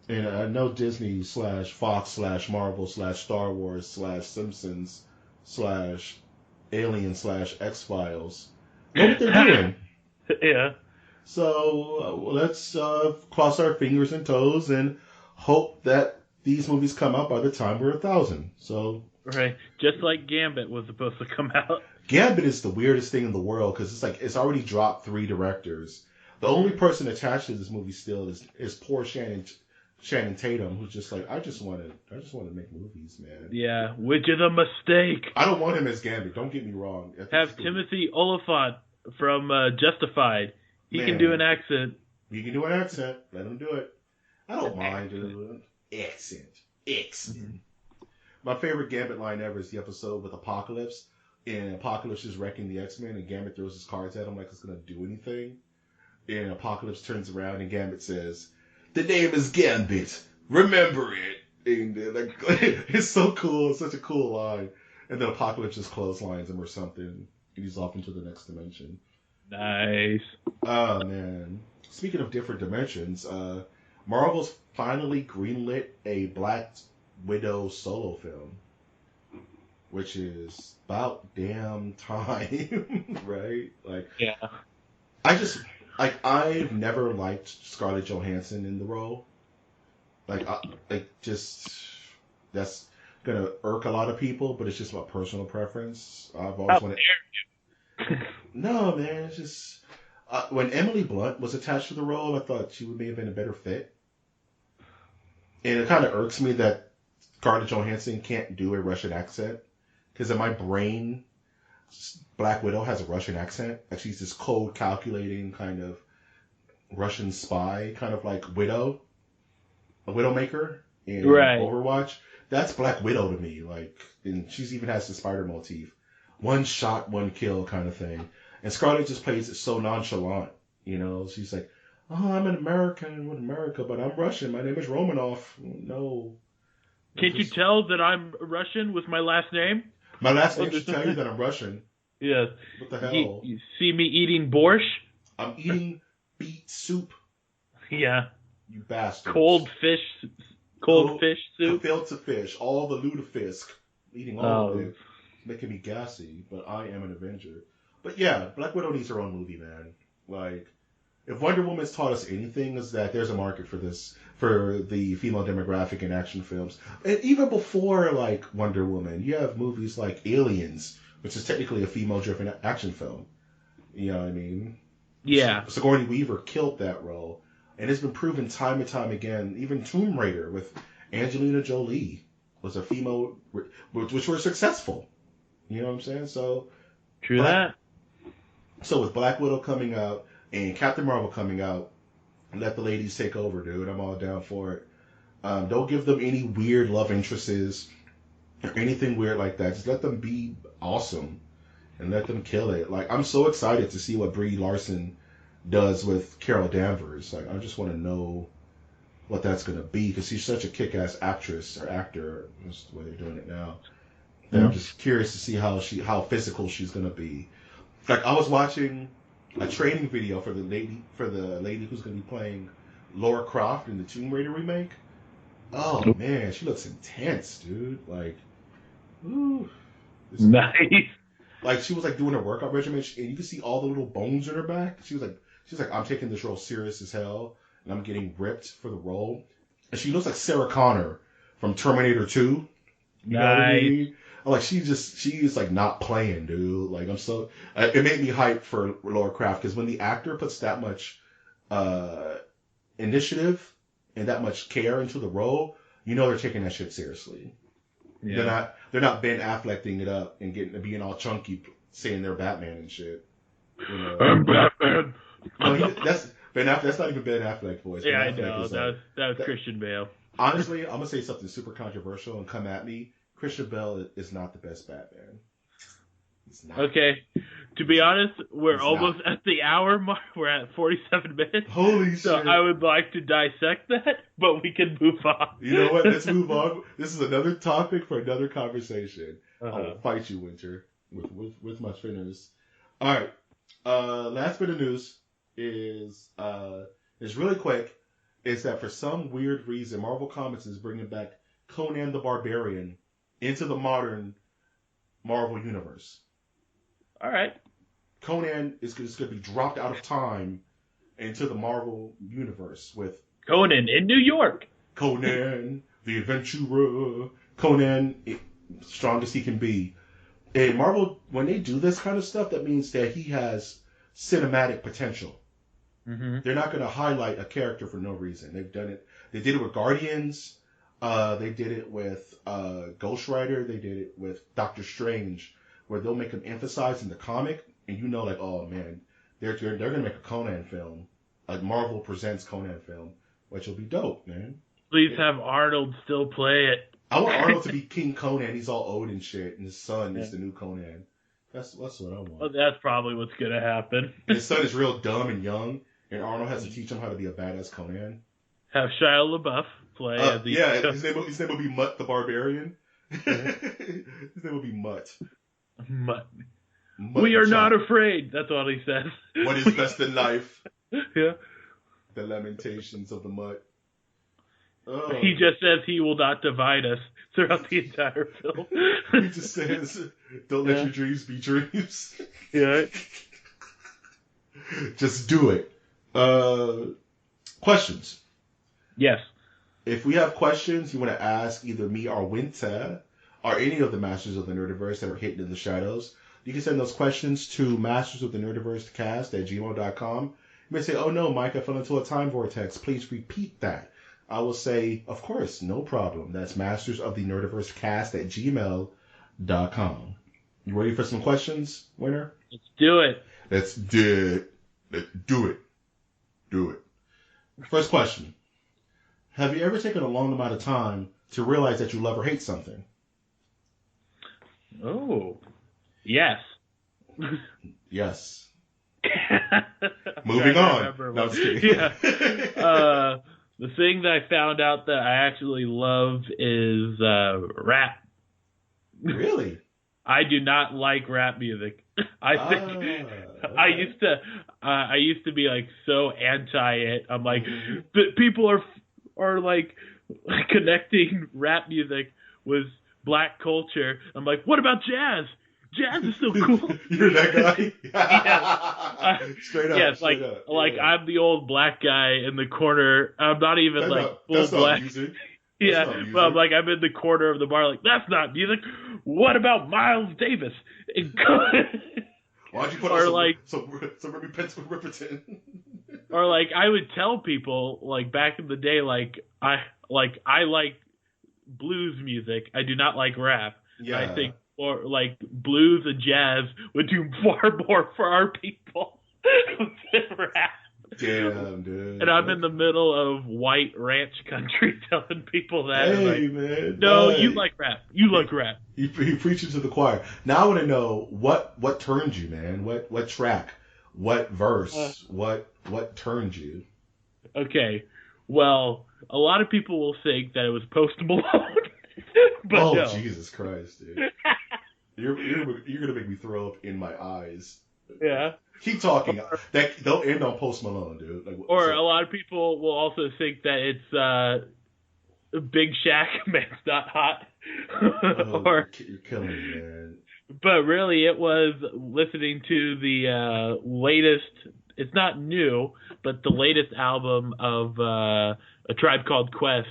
And I know Disney /Fox /Marvel /Star Wars /Simpsons /Alien /X-Files know what they're doing. Yeah. So let's cross our fingers and toes and hope that these movies come out by the time we're 1,000. So right, just like Gambit was supposed to come out. Gambit is the weirdest thing in the world because it's already dropped 3 directors. The only person attached to this movie still is poor Channing Tatum, who's just like, I just want to make movies, man. Yeah, which is a mistake. I don't want him as Gambit. Don't get me wrong. Have Timothy Oliphant from Justified. He can do an accent. He can do an accent. Let him do it. I don't mind doing accent. Mm-hmm. My favorite Gambit line ever is the episode with Apocalypse. And Apocalypse is wrecking the X-Men, and Gambit throws his cards at him like it's going to do anything. And Apocalypse turns around, and Gambit says, "The name is Gambit. Remember it." And it's so cool. It's such a cool line. And then Apocalypse just clotheslines him or something. And he's off into the next dimension. Nice. Oh, man. Speaking of different dimensions, Marvel's finally greenlit a Black Widow solo film. Which is about damn time, right? Yeah. I've never liked Scarlett Johansson in the role. That's gonna irk a lot of people, but it's just my personal preference. I've always wanted. No, man, it's just when Emily Blunt was attached to the role, I thought she may have been a better fit. And it kind of irks me that Scarlett Johansson can't do a Russian accent, because in my brain, Black Widow has a Russian accent. Like she's this cold, calculating kind of Russian spy, kind of like Widow, a Widowmaker in Overwatch. That's Black Widow to me. And she's even has the spider motif, one shot, one kill kind of thing. And Scarlett just plays it so nonchalant. She's like, "Oh, I'm an American with America, but I'm Russian. My name is Romanov." No. Can't you tell that I'm Russian with my last name? My last name should tell you that I'm Russian. Yes. What the hell? You see me eating borscht? I'm eating beet soup. Yeah. You bastard. Cold fish soup. Gefilte fish. All the lutefisk. Eating all of it. Making me gassy, but I am an Avenger. But yeah, Black Widow needs her own movie, man. If Wonder Woman's taught us anything, is that there's a market for this, for the female demographic in action films. And even before, Wonder Woman, you have movies like Aliens, which is technically a female-driven action film. You know what I mean? Yeah. Sigourney Weaver killed that role. And it's been proven time and time again. Even Tomb Raider with Angelina Jolie was a female, which were successful. You know what I'm saying? So true that. So with Black Widow coming out and Captain Marvel coming out, let the ladies take over, dude. I'm all down for it. Don't give them any weird love interests or anything weird like that. Just let them be awesome and let them kill it. I'm so excited to see what Brie Larson does with Carol Danvers. I just want to know what that's going to be, because she's such a kick-ass actress or actor. That's the way they're doing it now. And I'm just curious to see how physical she's going to be. I was watching a training video for the lady who's going to be playing Lara Croft in the Tomb Raider remake. Oh man, she looks intense, dude. Ooh, nice. She was doing her workout regimen, and you can see all the little bones in her back. She's like, I'm taking this role serious as hell, and I'm getting ripped for the role. And she looks like Sarah Connor from Terminator 2. You know what I mean? She's not playing, dude. I'm so, it made me hype for Lara Croft, because when the actor puts that much initiative and that much care into the role, they're taking that shit seriously. Yeah. They're not Ben Afflecking it up and being all chunky, saying they're Batman and shit. I'm Batman. No, that's Ben Affleck. That's not even Ben Affleck voice. Yeah, I know. That was Christian Bale. Honestly, I'm gonna say something super controversial and come at me. Christian Bale is not the best Batman. He's not. Okay. To be honest, we're almost at the hour mark. We're at 47 minutes. Holy shit. So I would like to dissect that, but we can move on. You know what? Let's move on. This is another topic for another conversation. I will fight you, Winter, with my spinners. All right. Last bit of news is really quick. Is that for some weird reason, Marvel Comics is bringing back Conan the Barbarian into the modern Marvel universe. All right. Conan is just going to be dropped out of time into the Marvel universe with Conan in New York. Conan, the adventurer. Conan, strongest he can be. And Marvel, when they do this kind of stuff, that means that he has cinematic potential. Mm-hmm. They're not going to highlight a character for no reason. They've done it. They did it with Guardians. They did it with Ghost Rider. They did it with Doctor Strange, where they'll make him emphasize in the comic, and you know, like, oh man, they're going to make a Conan film, a Marvel Presents Conan film, which will be dope, man. Please have Arnold still play it. I want Arnold to be King Conan. He's all old and shit, and his son is the new Conan. That's what I want. Well, that's probably what's going to happen. His son is real dumb and young, and Arnold has to teach him how to be a badass Conan. Have Shia LaBeouf play as the... Yeah, his name will be Mutt the Barbarian. His name will be Mutt. Mutt. We are not afraid. That's all he says. What is best in life? Yeah. The lamentations of the Mutt. Oh. He just says he will not divide us throughout the entire film. He just says, don't let your dreams be dreams. Yeah. Just do it. Questions? Yes. If we have questions you want to ask either me or Winter or any of the Masters of the Nerdiverse that are hidden in the shadows, you can send those questions to mastersofthenerdiversecast@gmail.com. You may say, oh no, Mike, I fell into a time vortex. Please repeat that. I will say, of course, no problem. That's mastersofthenerdiversecast@gmail.com. You ready for some questions, Winter? Let's do it. Let's do it. Do it. First question. Have you ever taken a long amount of time to realize that you love or hate something? Oh, yes. Yes. Moving on. No, I'm just kidding. Yeah. The thing that I found out that I actually love is rap. Really? I do not like rap music. I think I used to be like so anti it. I'm like, people are like connecting rap music with black culture. I'm like, what about jazz? Jazz is so cool. You're that guy? Yeah. Straight up. Yes, straight like up. Yeah. I'm the old black guy in the corner. I'm not even full black. Music. Yeah, but I'm like, I'm in the corner of the bar, like, that's not music. What about Miles Davis? Why'd you put or on like some Ripperton Ripperton? Or like, I would tell people, like, back in the day, like I like blues music. I do not like rap. Yeah. I think or like blues and jazz would do far more for our people than rap. Damn, dude. And I'm in the middle of white ranch country telling people that. Hey, like, man. No, hey. you like rap. You like rap. He preaching to the choir. Now I want to know what turned you, man. What track? What verse? What turned you? Okay. Well, a lot of people will think that it was Post Malone. But oh, no. Jesus Christ, dude. You're gonna make me throw up in my eyes. Yeah. Keep talking. They'll end on Post Malone, dude. Like, or a lot of people will also think that it's Big Shaq, Man's Not Hot. You're killing me, man. But really, it was listening to the latest. It's not new, but the latest album of A Tribe Called Quest.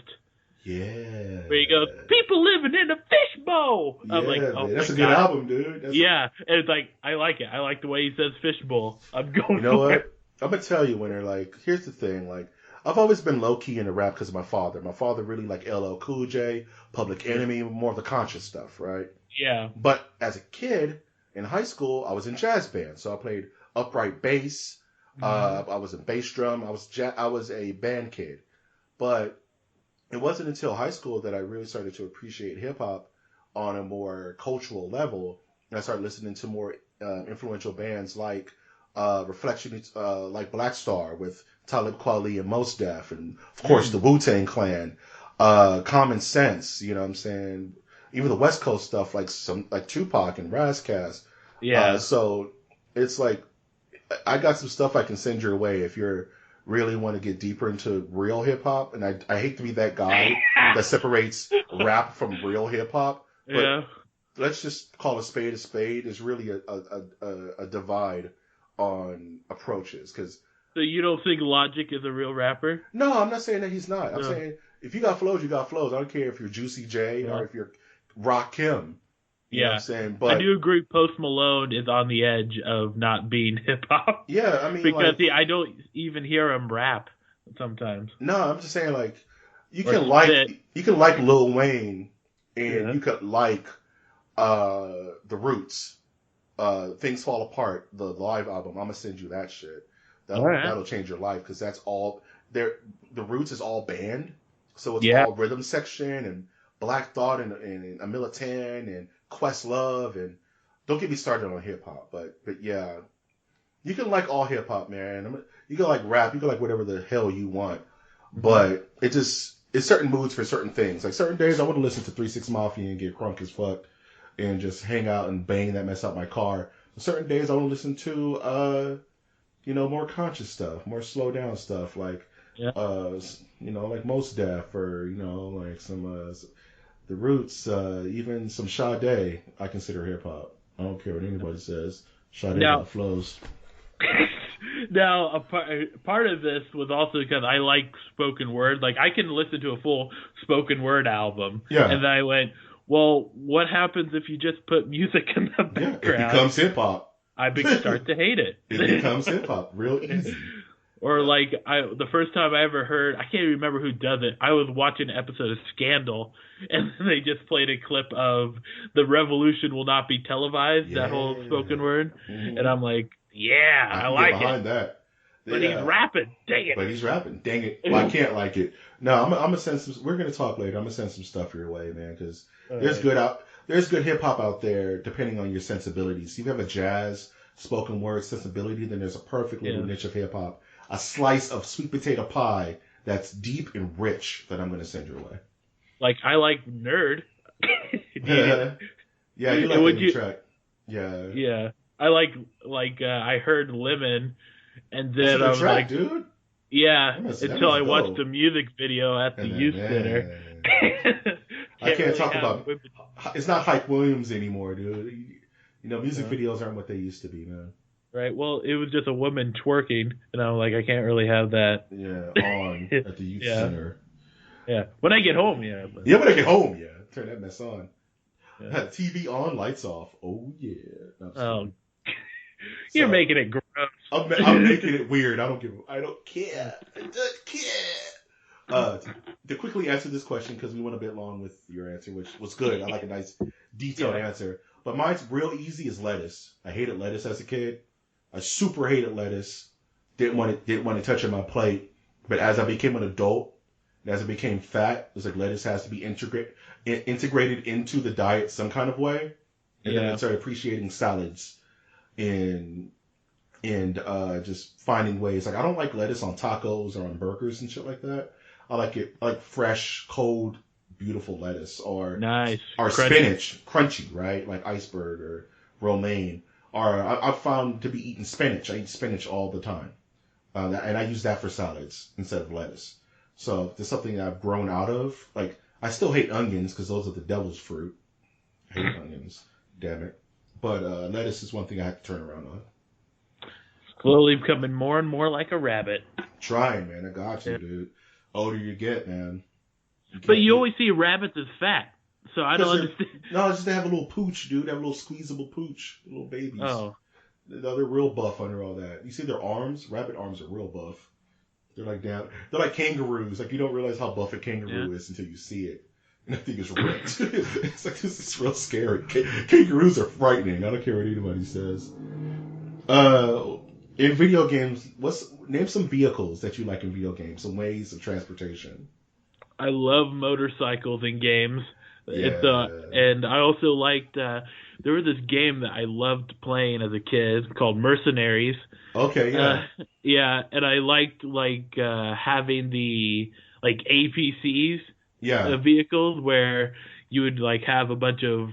Yeah. Where he goes, people living in a fishbowl. Yeah, I'm like, oh, that's a God. good album, dude. And it's like, I like it. I like the way he says fishbowl. I'm going. You know what? I'm gonna tell you, Winter. Like, here's the thing. Like, I've always been low key into rap because of my father. My father really liked LL Cool J, Public Enemy, more of the conscious stuff, right? Yeah. But as a kid in high school, I was in jazz band, so I played upright bass. I was a bass drum. I was a band kid, but it wasn't until high school that I really started to appreciate hip hop on a more cultural level, and I started listening to more influential bands like Reflection, like Black Star with Talib Kweli and Mos Def, and of course the Wu-Tang Clan, Common Sense. You know what I'm saying? Even the West Coast stuff like Tupac and Razzcast. Yeah. So it's like I got some stuff I can send your way if you're really want to get deeper into real hip hop. And I hate to be that guy that separates rap from real hip hop, but Yeah. let's just call a spade a spade. There's really a divide on approaches. Cause So you don't think Logic is a real rapper? no, I'm not saying that he's not. I'm No. saying if you got flows, you got flows. I don't care if you're Juicy J or if you're Rakim. You know what I'm saying? But I do agree Post Malone is on the edge of not being hip hop. yeah, I mean, because I don't even hear him rap sometimes. No, I'm just saying like you can like Lil Wayne and you could like the Roots, Things Fall Apart, the live album. I'm gonna send you that shit. That'll change your life because that's all there. The Roots is all band, so it's all rhythm section and Black Thought and A Militant and Questlove, and don't get me started on hip hop, but yeah, you can like all hip hop, man. You can like rap, you can like whatever the hell you want, but it's certain moods for certain things. Like certain days I want to listen to 3 6 Mafia and get crunk as fuck and just hang out and bang that mess out my car. Certain days I want to listen to more conscious stuff, more slow down stuff, like like Mos Def or like some the Roots, even some Sade, I consider hip hop. I don't care what anybody says. Sade got flows. Now, a part of this was also because I like spoken word. Like, I can listen to a full spoken word album. Yeah. And then I went, well, what happens if you just put music in the background? It becomes hip hop. I start to hate it. It becomes hip hop real easy. Or like the first time I ever heard, I can't even remember who does it. I was watching an episode of Scandal, and they just played a clip of "The Revolution Will Not Be Televised." That whole spoken word, and I'm like, yeah, I like it. Behind that, but he's rapping. Dang it. But he's rapping. Dang it. Well, I can't like it. No, I'm gonna send some. We're gonna talk later. I'm gonna send some stuff your way, man, because there's good hip hop out there depending on your sensibilities. If you have a jazz spoken word sensibility, then there's a perfect little niche of hip hop. A slice of sweet potato pie that's deep and rich that I'm going to send your way. Like, I like Nerd. Yeah, you like the track. Yeah. Yeah. I like I heard Lemon, and then I was track, like, dude. Yeah, until I watched the music video at the youth center. I can't talk about it's not Hype Williams anymore, dude. Music videos aren't what they used to be, man. Right. Well, it was just a woman twerking, and I'm like, I can't really have that. Yeah, on at the youth center. Yeah. When I get home, yeah. But... Yeah, when I get home, yeah. Turn that mess on. Yeah. TV on, lights off. Oh yeah. Oh. You're making it gross. I'm making it weird. I don't care. I don't care. To quickly answer this question, because we went a bit long with your answer, which was good. I like a nice detailed answer. But mine's real easy is lettuce. I hated lettuce as a kid. I super hated lettuce. Didn't want to touch it on my plate. But as I became an adult, and as I became fat, it was like lettuce has to be integrated into the diet some kind of way. And then I started appreciating salads and just finding ways. Like, I don't like lettuce on tacos or on burgers and shit like that. I like fresh, cold, beautiful lettuce or spinach, crunchy, right? Like iceberg or romaine. Or I've found to be eating spinach. I eat spinach all the time. And I use that for salads instead of lettuce. So there's something that I've grown out of. Like, I still hate onions because those are the devil's fruit. I hate onions. Damn it. But lettuce is one thing I have to turn around on. Slowly becoming more and more like a rabbit. Trying, man. I got you, dude. Older you get, man. But you always see rabbits as fat. So I don't understand. No, it's just they have a little pooch, dude. They have a little squeezable pooch. Little babies. Oh. They're real buff under all that. You see their arms? Rabbit arms are real buff. They're like down. They're like kangaroos. Like, you don't realize how buff a kangaroo is until you see it. And I think it's ripped. It's like, this is real scary. Kangaroos are frightening. I don't care what anybody says. In video games, name some vehicles that you like in video games, some ways of transportation. I love motorcycles in games. It's Yeah. and I also liked there was this game that I loved playing as a kid called Mercenaries. Okay, yeah. Yeah, and I liked having the like APCs Yeah. vehicles where you would like have a bunch of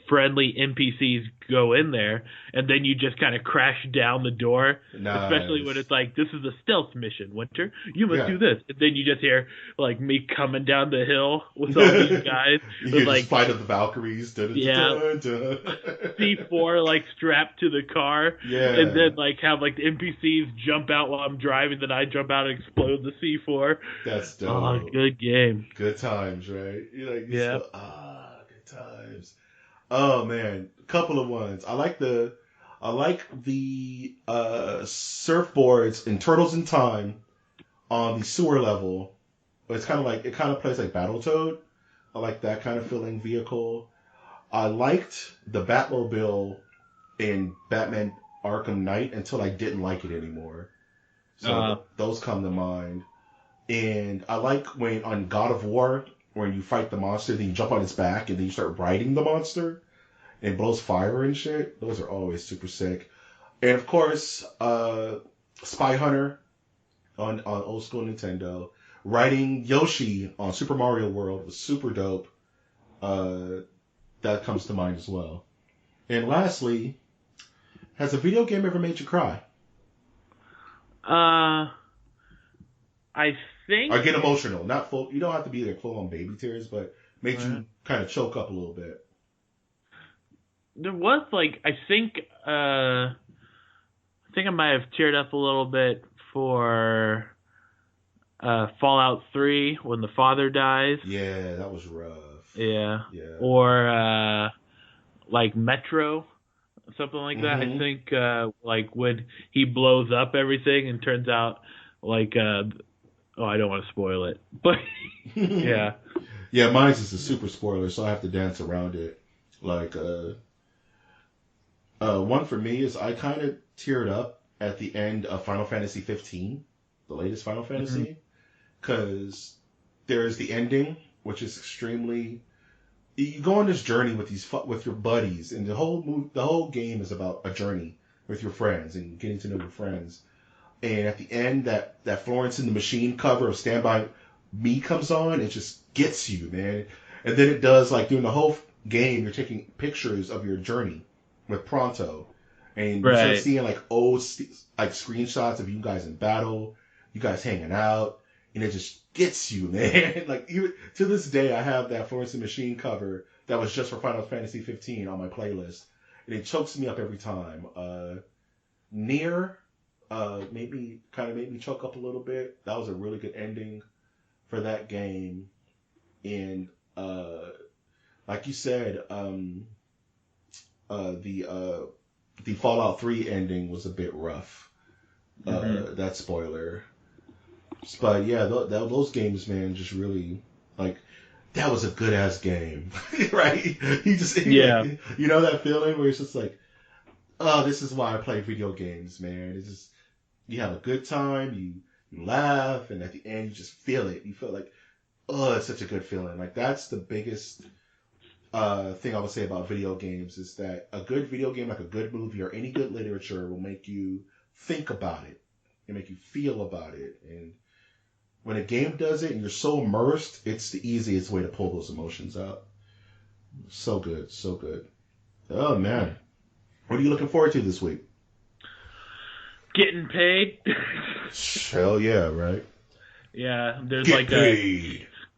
friendly NPCs go in there, and then you just kind of crash down the door. Especially when Nice. it's like, this is a stealth mission, Winter. You must Yeah. do this. And then you just hear like me coming down the hill with all these guys You with hear just like, Flight of the Valkyries. yeah, C4 like strapped to the car, and Yeah. then like have like the NPCs jump out while I'm driving, then I jump out and explode the C4. That's Oh, dope. good game. Good times, right? You're like, you Yeah. still, good times. Oh man, a couple of ones. I like the surfboards in Turtles in Time on the sewer level. But it's kind of like, it kind of plays like Battletoad. I like that kind of feeling vehicle. I liked the Batmobile in Batman Arkham Knight until I didn't like it anymore. So those come to mind. And I like when on God of War, when you fight the monster, then you jump on its back and then you start riding the monster and it blows fire and shit. Those are always super sick. And of course, Spy Hunter on old school Nintendo. Riding Yoshi on Super Mario World was super dope. That comes to mind as well. And lastly, has a video game ever made you cry? I think. Or get emotional. Not full. You don't have to be like full on baby tears, but made you kind of choke up a little bit. There was like I think I might have teared up a little bit for Fallout 3 when the father dies. Yeah, that was rough. Yeah. Or like Metro, something like that. I think like when he blows up everything and turns out like I don't want to spoil it, but yeah. Yeah, mine's is a super spoiler, so I have to dance around it. Like one for me is I kind of teared up at the end of Final Fantasy 15, the latest Final Fantasy, because there's the ending, which is extremely. You go on this journey with your buddies, and the whole game is about a journey with your friends and getting to know your friends. And at the end, that Florence and the Machine cover of Stand By Me comes on, it just gets you, man. And then it does, like, during the whole game, you're taking pictures of your journey with Pronto. And you start seeing, like, old, like, screenshots of you guys in battle, you guys hanging out, and it just gets you, man. Like, even to this day, I have that Florence and the Machine cover that was just for Final Fantasy 15 on my playlist. And it chokes me up every time. Nier made me choke up a little bit. That was a really good ending for that game. And like you said, the Fallout 3 ending was a bit rough. That spoiler. But yeah, those games, man, just really, like, that was a good ass game, right? You know that feeling where it's just like, oh, this is why I play video games, man. It's just, you have a good time, you laugh, and at the end you just feel it. You feel like, oh, it's such a good feeling. Like, that's the biggest thing I would say about video games is that a good video game, like a good movie or any good literature, will make you think about it and make you feel about it. And when a game does it and you're so immersed, it's the easiest way to pull those emotions out. So good, so good. Oh, man. What are you looking forward to this week? Getting paid. Hell yeah, right? Yeah, there's a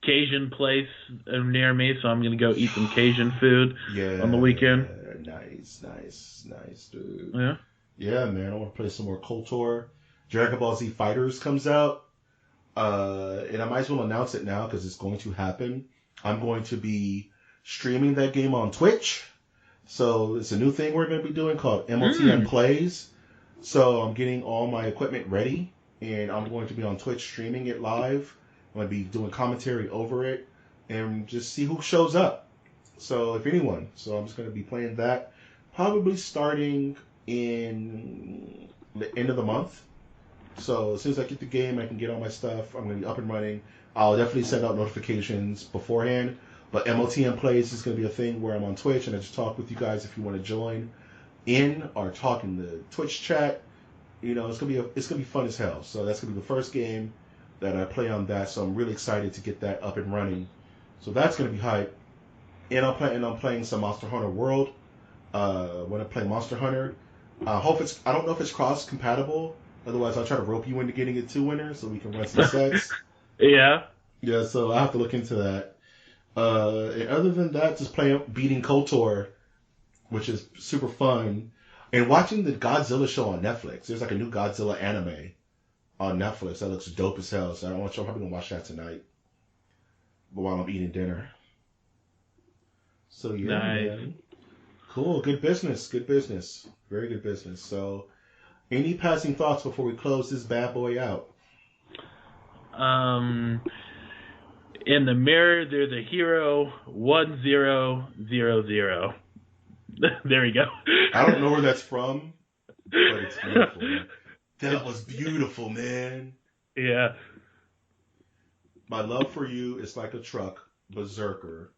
Cajun place near me, so I'm going to go eat some Cajun food on the weekend. Nice, dude. Yeah? Yeah, man, I want to play some more KOTOR. Dragon Ball Z Fighters comes out. And I might as well announce it now because it's going to happen. I'm going to be streaming that game on Twitch. So it's a new thing we're going to be doing called MOTN Plays. So I'm getting all my equipment ready, and I'm going to be on Twitch streaming it live. I'm going to be doing commentary over it, and just see who shows up. So if anyone. So I'm just going to be playing that probably starting in the end of the month. So as soon as I get the game, I can get all my stuff. I'm going to be up and running. I'll definitely send out notifications beforehand. But MOTN Plays is going to be a thing where I'm on Twitch and I just talk with you guys if you want to join in or talk in the Twitch chat. You know, it's gonna be fun as hell. So that's gonna be the first game that I play on that. So I'm really excited to get that up and running. So that's gonna be hype. And I'm playing some Monster Hunter World. When I play Monster Hunter, I don't know if it's cross compatible. Otherwise, I'll try to rope you into getting it 2-winner so we can run some sets. Yeah. Yeah. So I have to look into that. And other than that, just beating KOTOR, which is super fun. And watching the Godzilla show on Netflix. There's like a new Godzilla anime on Netflix that looks dope as hell. So I'm probably gonna watch that tonight. But while I'm eating dinner. So yeah, nice. Man. Cool. Good business. Good business. Very good business. So, any passing thoughts before we close this bad boy out? In the mirror, there's a hero 1000. There we go. I don't know where that's from, but it's beautiful. That was beautiful, man. Yeah. My love for you is like a truck, berserker.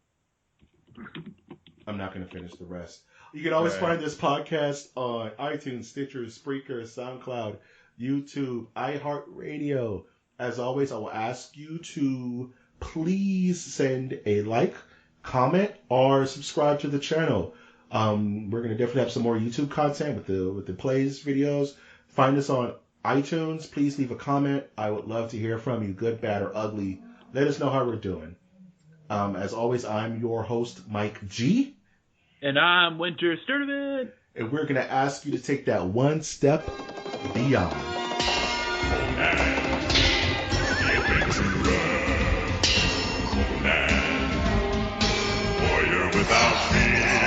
I'm not going to finish the rest. You can always find this podcast on iTunes, Stitcher, Spreaker, SoundCloud, YouTube, iHeartRadio. As always, I will ask you to please send a like, comment, or subscribe to the channel. We're going to definitely have some more YouTube content with the plays videos. Find us on iTunes. Please leave a comment. I would love to hear from you, good, bad, or ugly. Let us know how we're doing. As always, I'm your host, Mike G. And I'm Winter Sturdivant. And we're going to ask you to take that one step beyond. Warrior without fear.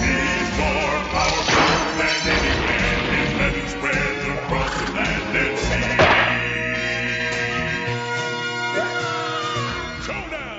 He's more powerful than any man. His legend spreads across the land and sea. Showdown!